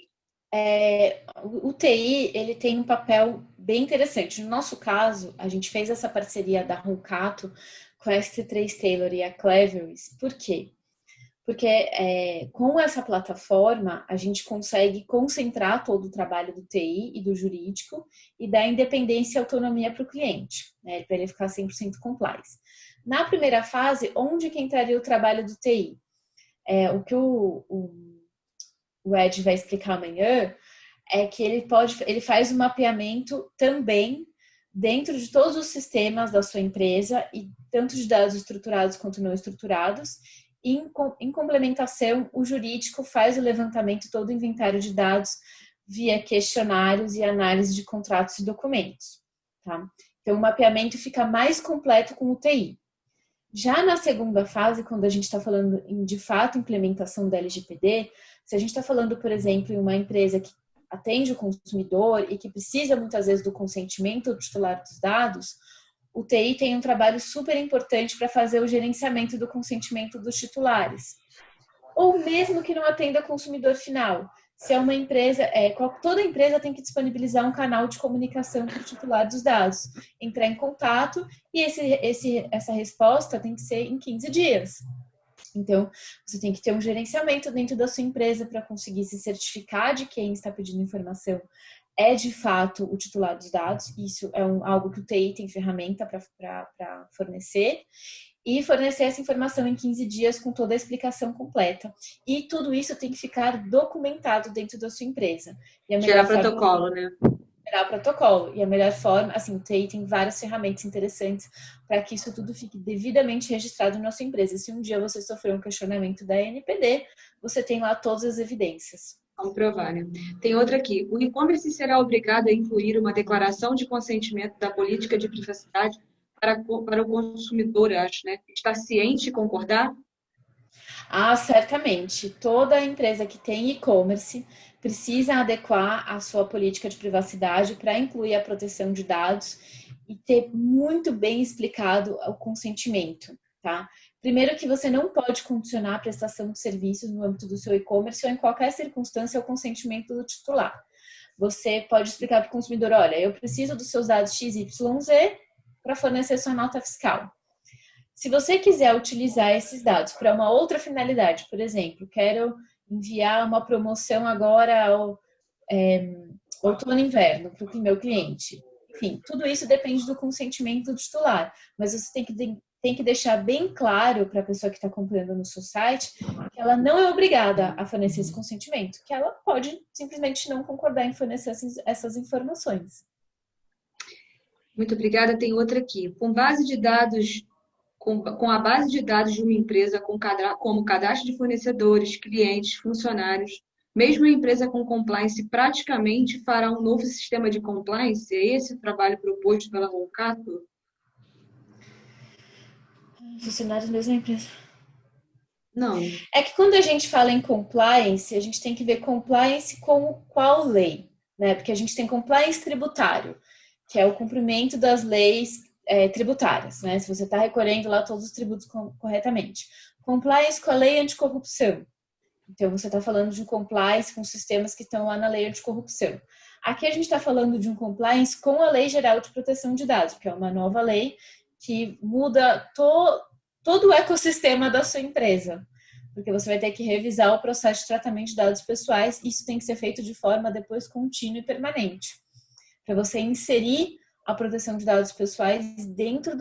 O TI, ele tem um papel bem interessante. No nosso caso, a gente fez essa parceria da Roncato com a S3 Taylor e a Cleveris. Por quê? Porque com essa plataforma, a gente consegue concentrar todo o trabalho do TI e do jurídico e dar independência e autonomia para o cliente, né, para ele ficar 100% compliance. Na primeira fase, onde que entraria o trabalho do TI? O que o Ed vai explicar amanhã é que ele faz um mapeamento também dentro de todos os sistemas da sua empresa, e tanto de dados estruturados quanto não estruturados. Em complementação, o jurídico faz o levantamento, todo o inventário de dados via questionários e análise de contratos e documentos. Tá? Então, o mapeamento fica mais completo com o TI. Já na segunda fase, quando a gente está falando em, de fato, implementação da LGPD, se a gente está falando, por exemplo, em uma empresa que atende o consumidor e que precisa, muitas vezes, do consentimento do titular dos dados, o TI tem um trabalho super importante para fazer o gerenciamento do consentimento dos titulares. Ou mesmo que não atenda consumidor final. Se é uma empresa, toda empresa tem que disponibilizar um canal de comunicação para o titular dos dados. Entrar em contato e essa resposta tem que ser em 15 dias. Então, você tem que ter um gerenciamento dentro da sua empresa para conseguir se certificar de quem está pedindo informação é de fato o titular dos dados. Isso é algo que o TI tem ferramenta para fornecer. E fornecer essa informação em 15 dias com toda a explicação completa. E tudo isso tem que ficar documentado dentro da sua empresa. Gerar protocolo, né? Gerar protocolo. E a melhor forma, assim, o TI tem várias ferramentas interessantes para que isso tudo fique devidamente registrado na sua empresa. Se um dia você sofrer um questionamento da NPD, você tem lá todas as evidências. Vamos provar, né? Tem outra aqui. O e-commerce será obrigado a incluir uma declaração de consentimento da política de privacidade para o consumidor, acho, né? Estar ciente e concordar? Certamente. Toda empresa que tem e-commerce precisa adequar a sua política de privacidade para incluir a proteção de dados e ter muito bem explicado o consentimento, tá? Primeiro que você não pode condicionar a prestação de serviços no âmbito do seu e-commerce ou em qualquer circunstância ao consentimento do titular. Você pode explicar para o consumidor, olha, eu preciso dos seus dados XYZ para fornecer sua nota fiscal. Se você quiser utilizar esses dados para uma outra finalidade, por exemplo, quero enviar uma promoção agora ao outono e inverno para o meu cliente. Enfim, tudo isso depende do consentimento do titular, mas você tem que deixar bem claro para a pessoa que está acompanhando no seu site que ela não é obrigada a fornecer esse consentimento, que ela pode simplesmente não concordar em fornecer essas informações. Muito obrigada. Tem outra aqui. Com a base de dados de uma empresa como cadastro de fornecedores, clientes, funcionários, mesmo a empresa com compliance praticamente fará um novo sistema de compliance? É esse o trabalho proposto pela Roncato? Funcionários mesmo da empresa. Não. É que quando a gente fala em compliance, a gente tem que ver compliance com qual lei, né? Porque a gente tem compliance tributário, que é o cumprimento das leis tributárias, né? Se você está recolhendo lá todos os tributos corretamente. Compliance com a lei anticorrupção. Então, você está falando de um compliance com sistemas que estão lá na lei anticorrupção. Aqui a gente está falando de um compliance com a Lei Geral de Proteção de Dados, que é uma nova lei que muda todo o ecossistema da sua empresa. Porque você vai ter que revisar o processo de tratamento de dados pessoais. Isso tem que ser feito de forma depois contínua e permanente. Para você inserir a proteção de dados pessoais dentro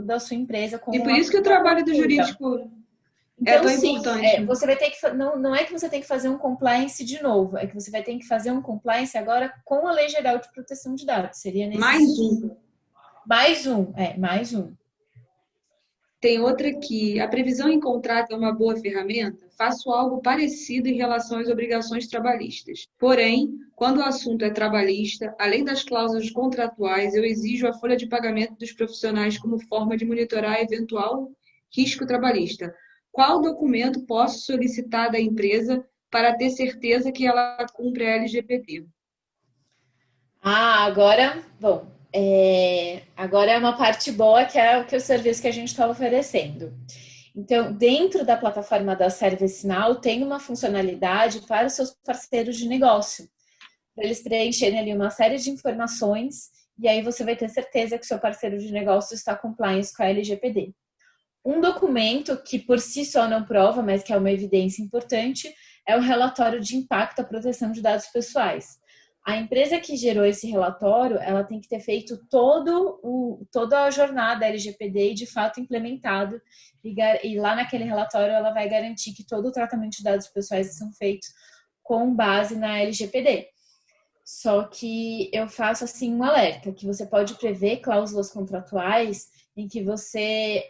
da sua empresa. E por isso que o trabalho do jurídico é tão importante. Você vai ter que não é que você tem que fazer um compliance de novo, é que você vai ter que fazer um compliance agora com a Lei Geral de Proteção de Dados. Seria mais um. Mais um. Tem outra aqui. A previsão em contrato é uma boa ferramenta? Faço algo parecido em relação às obrigações trabalhistas. Porém, quando o assunto é trabalhista, além das cláusulas contratuais, eu exijo a folha de pagamento dos profissionais como forma de monitorar eventual risco trabalhista. Qual documento posso solicitar da empresa para ter certeza que ela cumpre a LGPD? Agora é uma parte boa que é o serviço que a gente está oferecendo. Então, dentro da plataforma da ServiceNow, tem uma funcionalidade para os seus parceiros de negócio, para eles preencherem ali uma série de informações, e aí você vai ter certeza que o seu parceiro de negócio está compliance com a LGPD. Um documento que por si só não prova, mas que é uma evidência importante, é o relatório de impacto à proteção de dados pessoais. A empresa que gerou esse relatório, ela tem que ter feito toda a jornada LGPD e de fato implementado. E lá naquele relatório ela vai garantir que todo o tratamento de dados pessoais são feitos com base na LGPD. Só que eu faço assim um alerta, que você pode prever cláusulas contratuais em que você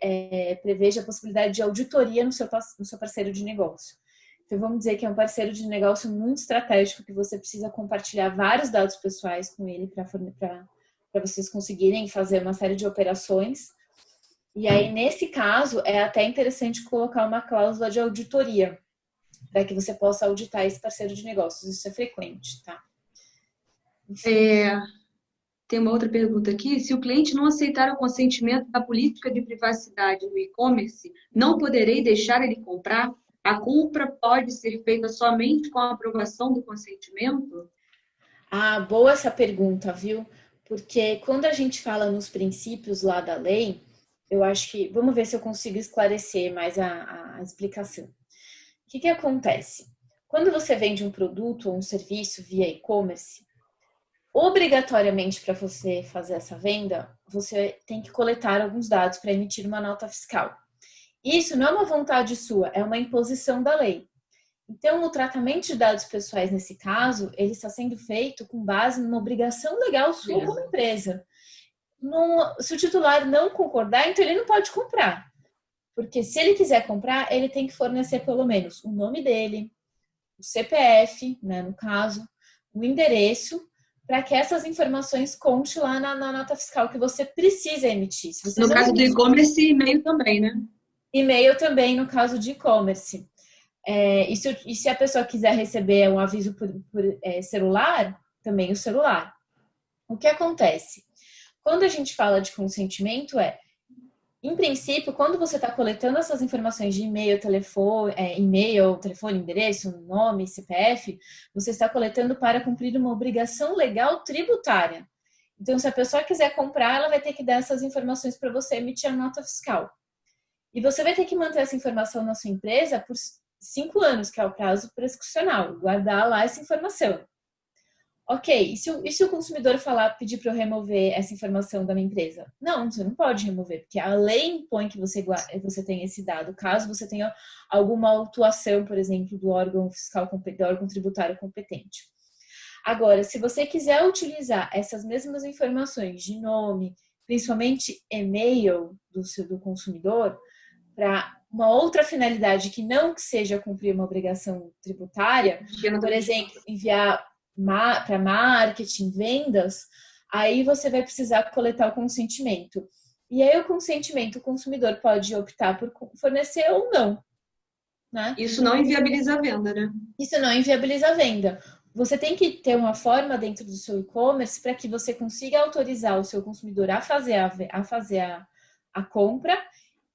preveja a possibilidade de auditoria no seu parceiro de negócio. Então, vamos dizer que é um parceiro de negócio muito estratégico, que você precisa compartilhar vários dados pessoais com ele para vocês conseguirem fazer uma série de operações. E aí, nesse caso, é até interessante colocar uma cláusula de auditoria, para que você possa auditar esse parceiro de negócios. Isso é frequente, tá? Tem uma outra pergunta aqui. Se o cliente não aceitar o consentimento da política de privacidade no e-commerce, não poderei deixar ele comprar? A compra pode ser feita somente com a aprovação do consentimento? Boa essa pergunta, viu? Porque quando a gente fala nos princípios lá da lei, eu acho que... Vamos ver se eu consigo esclarecer mais a explicação. O que acontece? Quando você vende um produto ou um serviço via e-commerce, Obrigatoriamente, para você fazer essa venda, você tem que coletar alguns dados para emitir uma nota fiscal. Isso não é uma vontade sua, é uma imposição da lei. Então, o tratamento de dados pessoais, nesse caso, ele está sendo feito com base numa obrigação legal sua como empresa. Se o titular não concordar, então ele não pode comprar. Porque se ele quiser comprar, ele tem que fornecer pelo menos o nome dele, o CPF, né, no caso, o endereço, para que essas informações constem lá na nota fiscal que você precisa emitir. Se você no caso do e-commerce, e-mail também, né? E-mail também, no caso de e-commerce. E se a pessoa quiser receber um aviso por celular, também o celular. O que acontece? Quando a gente fala de consentimento, em princípio, quando você está coletando essas informações de e-mail, telefone, endereço, nome, CPF, você está coletando para cumprir uma obrigação legal tributária. Então, se a pessoa quiser comprar, ela vai ter que dar essas informações para você emitir a nota fiscal. E você vai ter que manter essa informação na sua empresa por 5 anos, que é o prazo prescricional, guardar lá essa informação. Ok, e se o consumidor pedir para eu remover essa informação da minha empresa? Não, você não pode remover, porque a lei impõe que você tenha esse dado, caso você tenha alguma autuação, por exemplo, do órgão fiscal, do órgão tributário competente. Agora, se você quiser utilizar essas mesmas informações de nome, principalmente e-mail do consumidor, para uma outra finalidade que não seja cumprir uma obrigação tributária, por exemplo, enviar para marketing, vendas, aí você vai precisar coletar o consentimento. E aí o consentimento, o consumidor pode optar por fornecer ou não. Né? Isso não inviabiliza a venda, né? Isso não inviabiliza a venda. Você tem que ter uma forma dentro do seu e-commerce para que você consiga autorizar o seu consumidor a fazer a compra,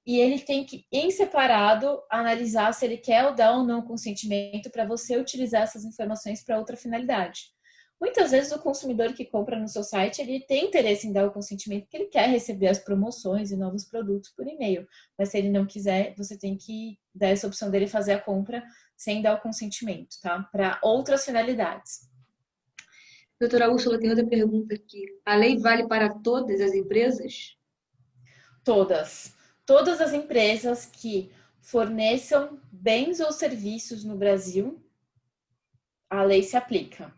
e ele tem que, em separado, analisar se ele quer dar ou não consentimento para você utilizar essas informações para outra finalidade. Muitas vezes o consumidor que compra no seu site, ele tem interesse em dar o consentimento porque ele quer receber as promoções e novos produtos por e-mail. Mas se ele não quiser, você tem que dar essa opção dele fazer a compra sem dar o consentimento, tá? Para outras finalidades. Doutora Úrsula, tem outra pergunta aqui. A lei vale para todas as empresas? Todas. Todas as empresas que forneçam bens ou serviços no Brasil, a lei se aplica,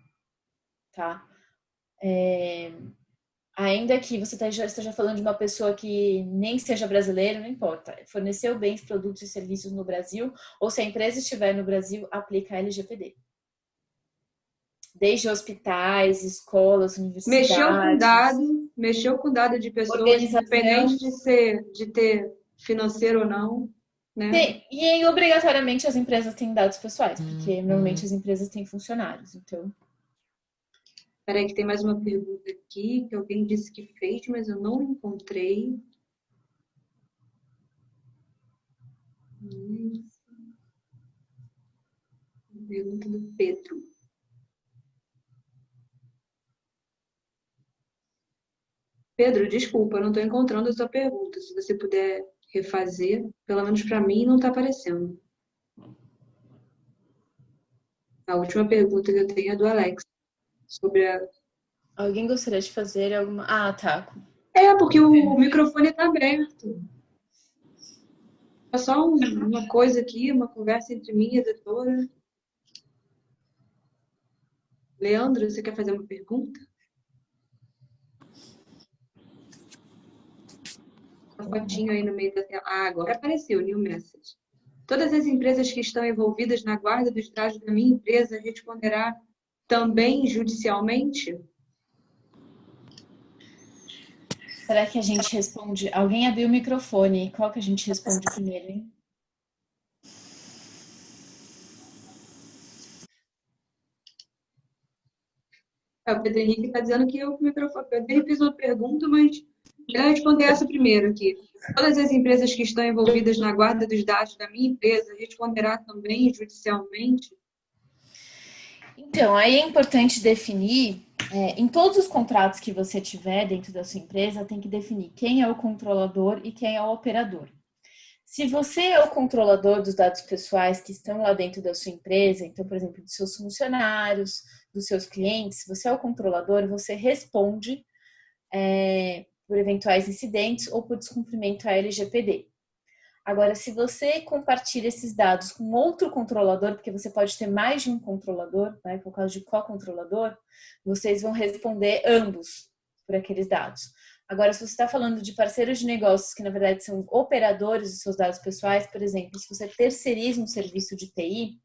tá? Ainda que você esteja falando de uma pessoa que nem seja brasileira, não importa. Forneceu bens, produtos e serviços no Brasil, ou se a empresa estiver no Brasil, aplica a LGPD. Desde hospitais, escolas, universidades. Mexeu com dado de pessoas, independente de ter financeiro ou não, né? E obrigatoriamente as empresas têm dados pessoais, porque normalmente as empresas têm funcionários, então. Peraí que tem mais uma pergunta aqui, que alguém disse que fez, mas eu não encontrei. Pergunta do Pedro. Pedro, desculpa, eu não estou encontrando a sua pergunta. Se você puder refazer, pelo menos para mim não está aparecendo. A última pergunta que eu tenho é do Alex. Sobre Alguém gostaria de fazer alguma... Ah, tá. Porque o microfone está aberto. É só uma coisa aqui, uma conversa entre mim e a doutora. Leandro, você quer fazer uma pergunta? Uma fotinho aí no meio da tela. Ah, agora apareceu, new message. Todas as empresas que estão envolvidas na guarda dos dados da minha empresa responderá também judicialmente? Será que a gente responde? Alguém abriu o microfone. Qual que a gente responde primeiro, hein? O Pedro Henrique está dizendo que o microfone... O Pedro Henrique fez uma pergunta, mas eu vou responder essa primeiro aqui. Todas as empresas que estão envolvidas na guarda dos dados da minha empresa responderá também judicialmente? Então, aí é importante definir, em todos os contratos que você tiver dentro da sua empresa, tem que definir quem é o controlador e quem é o operador. Se você é o controlador dos dados pessoais que estão lá dentro da sua empresa, então, por exemplo, dos seus funcionários, dos seus clientes, você é o controlador, você responde por eventuais incidentes ou por descumprimento à LGPD. Agora, se você compartilha esses dados com outro controlador, porque você pode ter mais de um controlador, né, por causa de co-controlador, vocês vão responder ambos por aqueles dados. Agora, se você está falando de parceiros de negócios que, na verdade, são operadores dos seus dados pessoais, por exemplo, se você terceiriza um serviço de TI,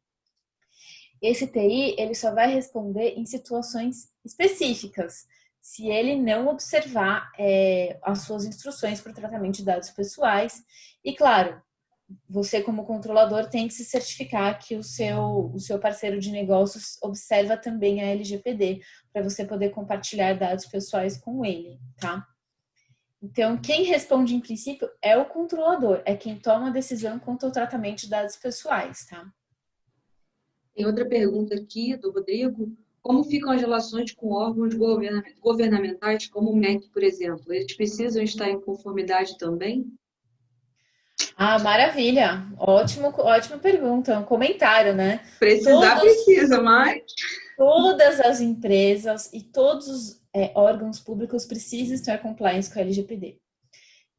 esse TI ele só vai responder em situações específicas, se ele não observar as suas instruções para o tratamento de dados pessoais. E, claro, você como controlador tem que se certificar que o seu parceiro de negócios observa também a LGPD, para você poder compartilhar dados pessoais com ele, tá? Então, quem responde em princípio é o controlador, é quem toma a decisão quanto ao tratamento de dados pessoais, tá? Tem outra pergunta aqui do Rodrigo. Como ficam as relações com órgãos governamentais, como o MEC, por exemplo? Eles precisam estar em conformidade também? Ah, maravilha! Ótima pergunta, um comentário, né? Precisa, mas... Todas as empresas e todos os órgãos públicos precisam estar compliance com a LGPD.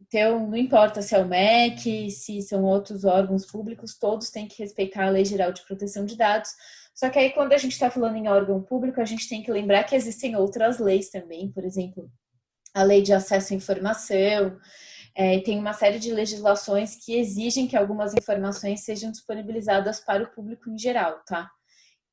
Então, não importa se é o MEC, se são outros órgãos públicos, todos têm que respeitar a Lei Geral de Proteção de Dados. Só que aí, quando a gente está falando em órgão público, a gente tem que lembrar que existem outras leis também, por exemplo, a Lei de Acesso à Informação, tem uma série de legislações que exigem que algumas informações sejam disponibilizadas para o público em geral, tá?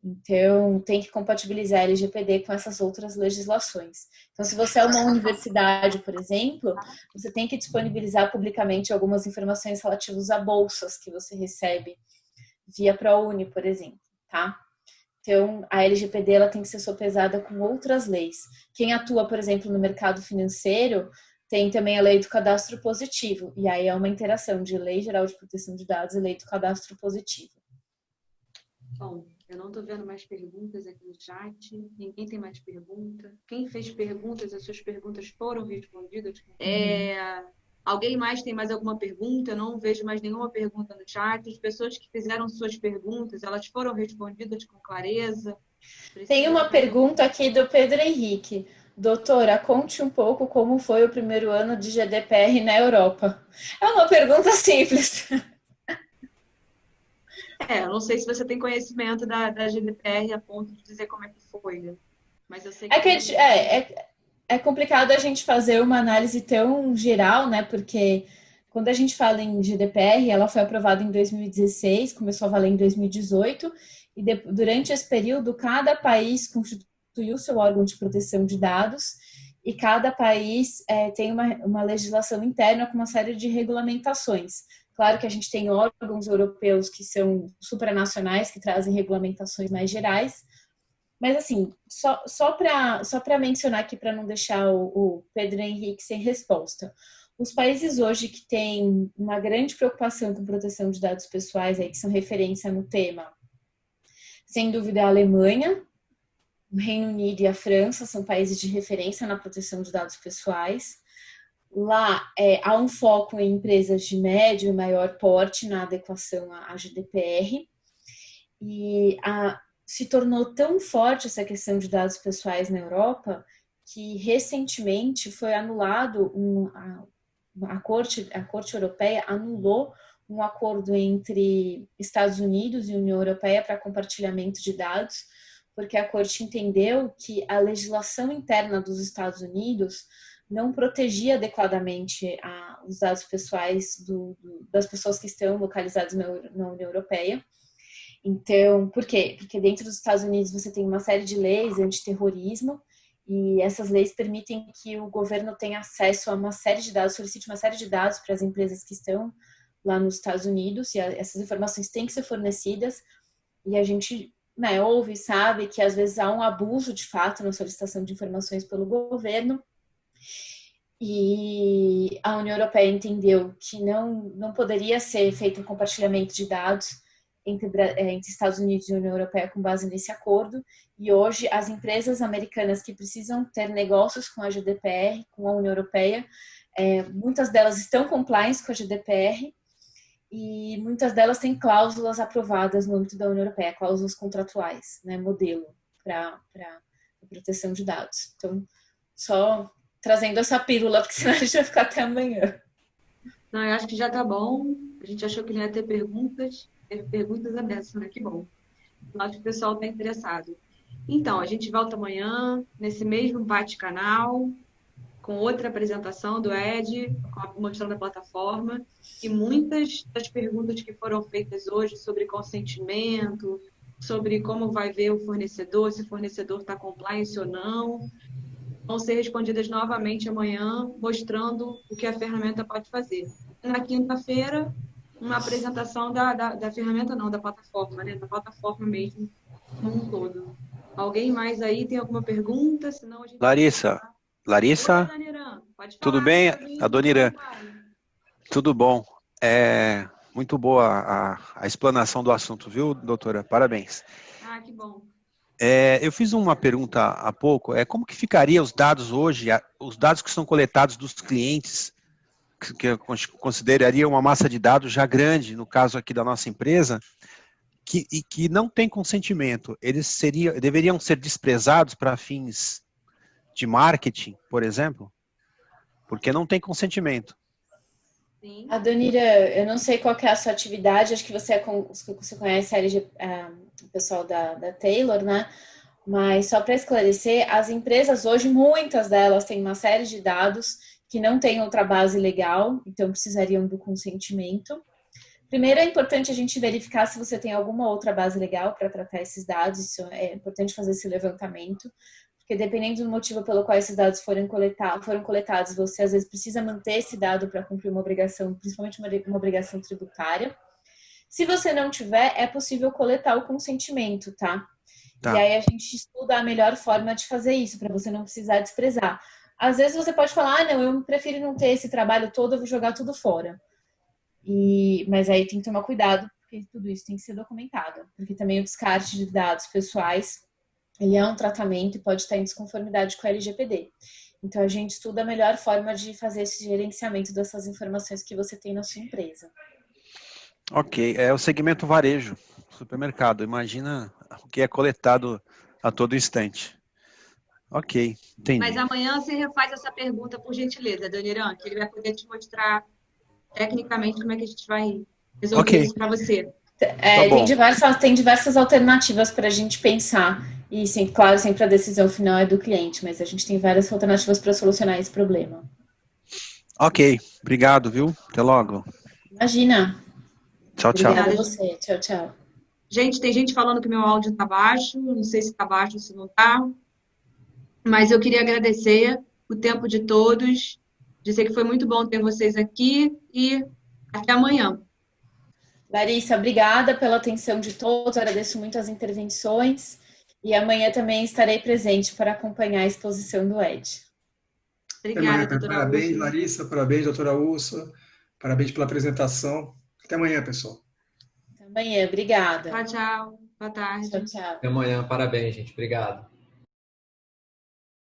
Então, tem que compatibilizar a LGPD com essas outras legislações. Então, se você é uma universidade, por exemplo, você tem que disponibilizar publicamente algumas informações relativas a bolsas que você recebe via ProUni, por exemplo, tá? Então, a LGPD ela tem que ser sopesada com outras leis. Quem atua, por exemplo, no mercado financeiro, tem também a Lei do Cadastro Positivo. E aí é uma interação de Lei Geral de Proteção de Dados e Lei do Cadastro Positivo. Bom, eu não estou vendo mais perguntas aqui no chat. Ninguém tem mais pergunta. Quem fez perguntas, as suas perguntas foram respondidas? Alguém mais tem mais alguma pergunta? Eu não vejo mais nenhuma pergunta no chat. As pessoas que fizeram suas perguntas, elas foram respondidas com clareza? Tem uma pergunta aqui do Pedro Henrique. Doutora, conte um pouco como foi o primeiro ano de GDPR na Europa. É uma pergunta simples. Eu não sei se você tem conhecimento da GDPR a ponto de dizer como é que foi, né? Mas eu sei que... É complicado a gente fazer uma análise tão geral, né? Porque quando a gente fala em GDPR, ela foi aprovada em 2016, começou a valer em 2018, e durante esse período, cada país constituiu seu órgão de proteção de dados, e cada país tem uma legislação interna com uma série de regulamentações. Claro que a gente tem órgãos europeus que são supranacionais, que trazem regulamentações mais gerais, mas assim, só para mencionar aqui, para não deixar o Pedro Henrique sem resposta. Os países hoje que têm uma grande preocupação com proteção de dados pessoais, aí, que são referência no tema, sem dúvida a Alemanha, o Reino Unido e a França são países de referência na proteção de dados pessoais. Lá há um foco em empresas de médio e maior porte na adequação à GDPR. E se tornou tão forte essa questão de dados pessoais na Europa que recentemente foi anulado, a Corte Europeia anulou um acordo entre Estados Unidos e União Europeia para compartilhamento de dados, porque a Corte entendeu que a legislação interna dos Estados Unidos não protegia adequadamente os dados pessoais das pessoas que estão localizadas na União Europeia. Então, por quê? Porque dentro dos Estados Unidos você tem uma série de leis antiterrorismo e essas leis permitem que o governo tenha acesso a uma série de dados, solicite uma série de dados para as empresas que estão lá nos Estados Unidos, e essas informações têm que ser fornecidas, e a gente ouve e sabe que às vezes há um abuso de fato na solicitação de informações pelo governo, e a União Europeia entendeu que não poderia ser feito um compartilhamento de dados entre Estados Unidos e União Europeia com base nesse acordo, e hoje as empresas americanas que precisam ter negócios com a GDPR, com a União Europeia, muitas delas estão compliance com a GDPR, e muitas delas têm cláusulas aprovadas no âmbito da União Europeia, cláusulas contratuais, né, modelo. para a proteção de dados. Então, só trazendo essa pílula, porque senão a gente vai ficar até amanhã. Não, eu acho que já tá bom. A gente achou que não ia ter perguntas. Teve perguntas abertas, né? Que bom. Eu acho que o pessoal está interessado. Então, a gente volta amanhã, nesse mesmo bate-canal, com outra apresentação do Ed, mostrando a plataforma. E muitas das perguntas que foram feitas hoje sobre consentimento, sobre como vai ver o fornecedor, se o fornecedor está compliance ou não, vão ser respondidas novamente amanhã, mostrando o que a ferramenta pode fazer. Na quinta-feira, uma apresentação da ferramenta, não, da plataforma, né? Da plataforma mesmo, como um todo. Alguém mais aí tem alguma pergunta? Senão a gente... Larissa, Oi, Adoniran. Pode falar, tudo bem? Adoniran, trabalho. tudo bom. Muito boa a explanação do assunto, viu, doutora? Parabéns. Ah, que bom. Eu fiz uma pergunta há pouco, como que ficaria os dados hoje, os dados que são coletados dos clientes, que eu consideraria uma massa de dados já grande, no caso aqui da nossa empresa, que não tem consentimento, eles deveriam ser desprezados para fins de marketing, por exemplo? Porque não tem consentimento. Sim. Adoniran, eu não sei qual que é a sua atividade, acho que você conhece o pessoal da Taylor, né? Mas só para esclarecer, as empresas hoje, muitas delas têm uma série de dados que não têm outra base legal, então precisariam do consentimento. Primeiro, é importante a gente verificar se você tem alguma outra base legal para tratar esses dados, isso é importante fazer esse levantamento, porque dependendo do motivo pelo qual esses dados foram coletados, você às vezes precisa manter esse dado para cumprir uma obrigação, principalmente uma obrigação tributária. Se você não tiver, é possível coletar o consentimento, tá? E aí a gente estuda a melhor forma de fazer isso, para você não precisar desprezar. Às vezes você pode falar, não, eu prefiro não ter esse trabalho todo, eu vou jogar tudo fora. Mas aí tem que tomar cuidado, porque tudo isso tem que ser documentado. Porque também o descarte de dados pessoais, ele é um tratamento e pode estar em desconformidade com a LGPD. Então, a gente estuda a melhor forma de fazer esse gerenciamento dessas informações que você tem na sua empresa. Ok, é o segmento varejo, supermercado. Imagina o que é coletado a todo instante. Ok, entendi. Mas amanhã você refaz essa pergunta, por gentileza, Adoniran, que ele vai poder te mostrar tecnicamente como é que a gente vai resolver isso para você. Tem diversas alternativas para a gente pensar. E, sim, claro, sempre a decisão final é do cliente, mas a gente tem várias alternativas para solucionar esse problema. Ok, obrigado, viu? Até logo. Imagina. Tchau, tchau. Obrigada a você. Tchau, tchau. Gente, tem gente falando que meu áudio está baixo, não sei se está baixo ou se não está, mas eu queria agradecer o tempo de todos, dizer que foi muito bom ter vocês aqui e até amanhã. Larissa, obrigada pela atenção de todos, agradeço muito as intervenções e amanhã também estarei presente para acompanhar a exposição do Ed. Obrigada, doutora Parabéns, Úrsula. Larissa, parabéns, doutora Úrsula, parabéns pela apresentação. Até amanhã, pessoal. Até amanhã, obrigada. Tchau, tchau. Boa tarde. Tchau, tchau. Até amanhã, parabéns, gente. Obrigado.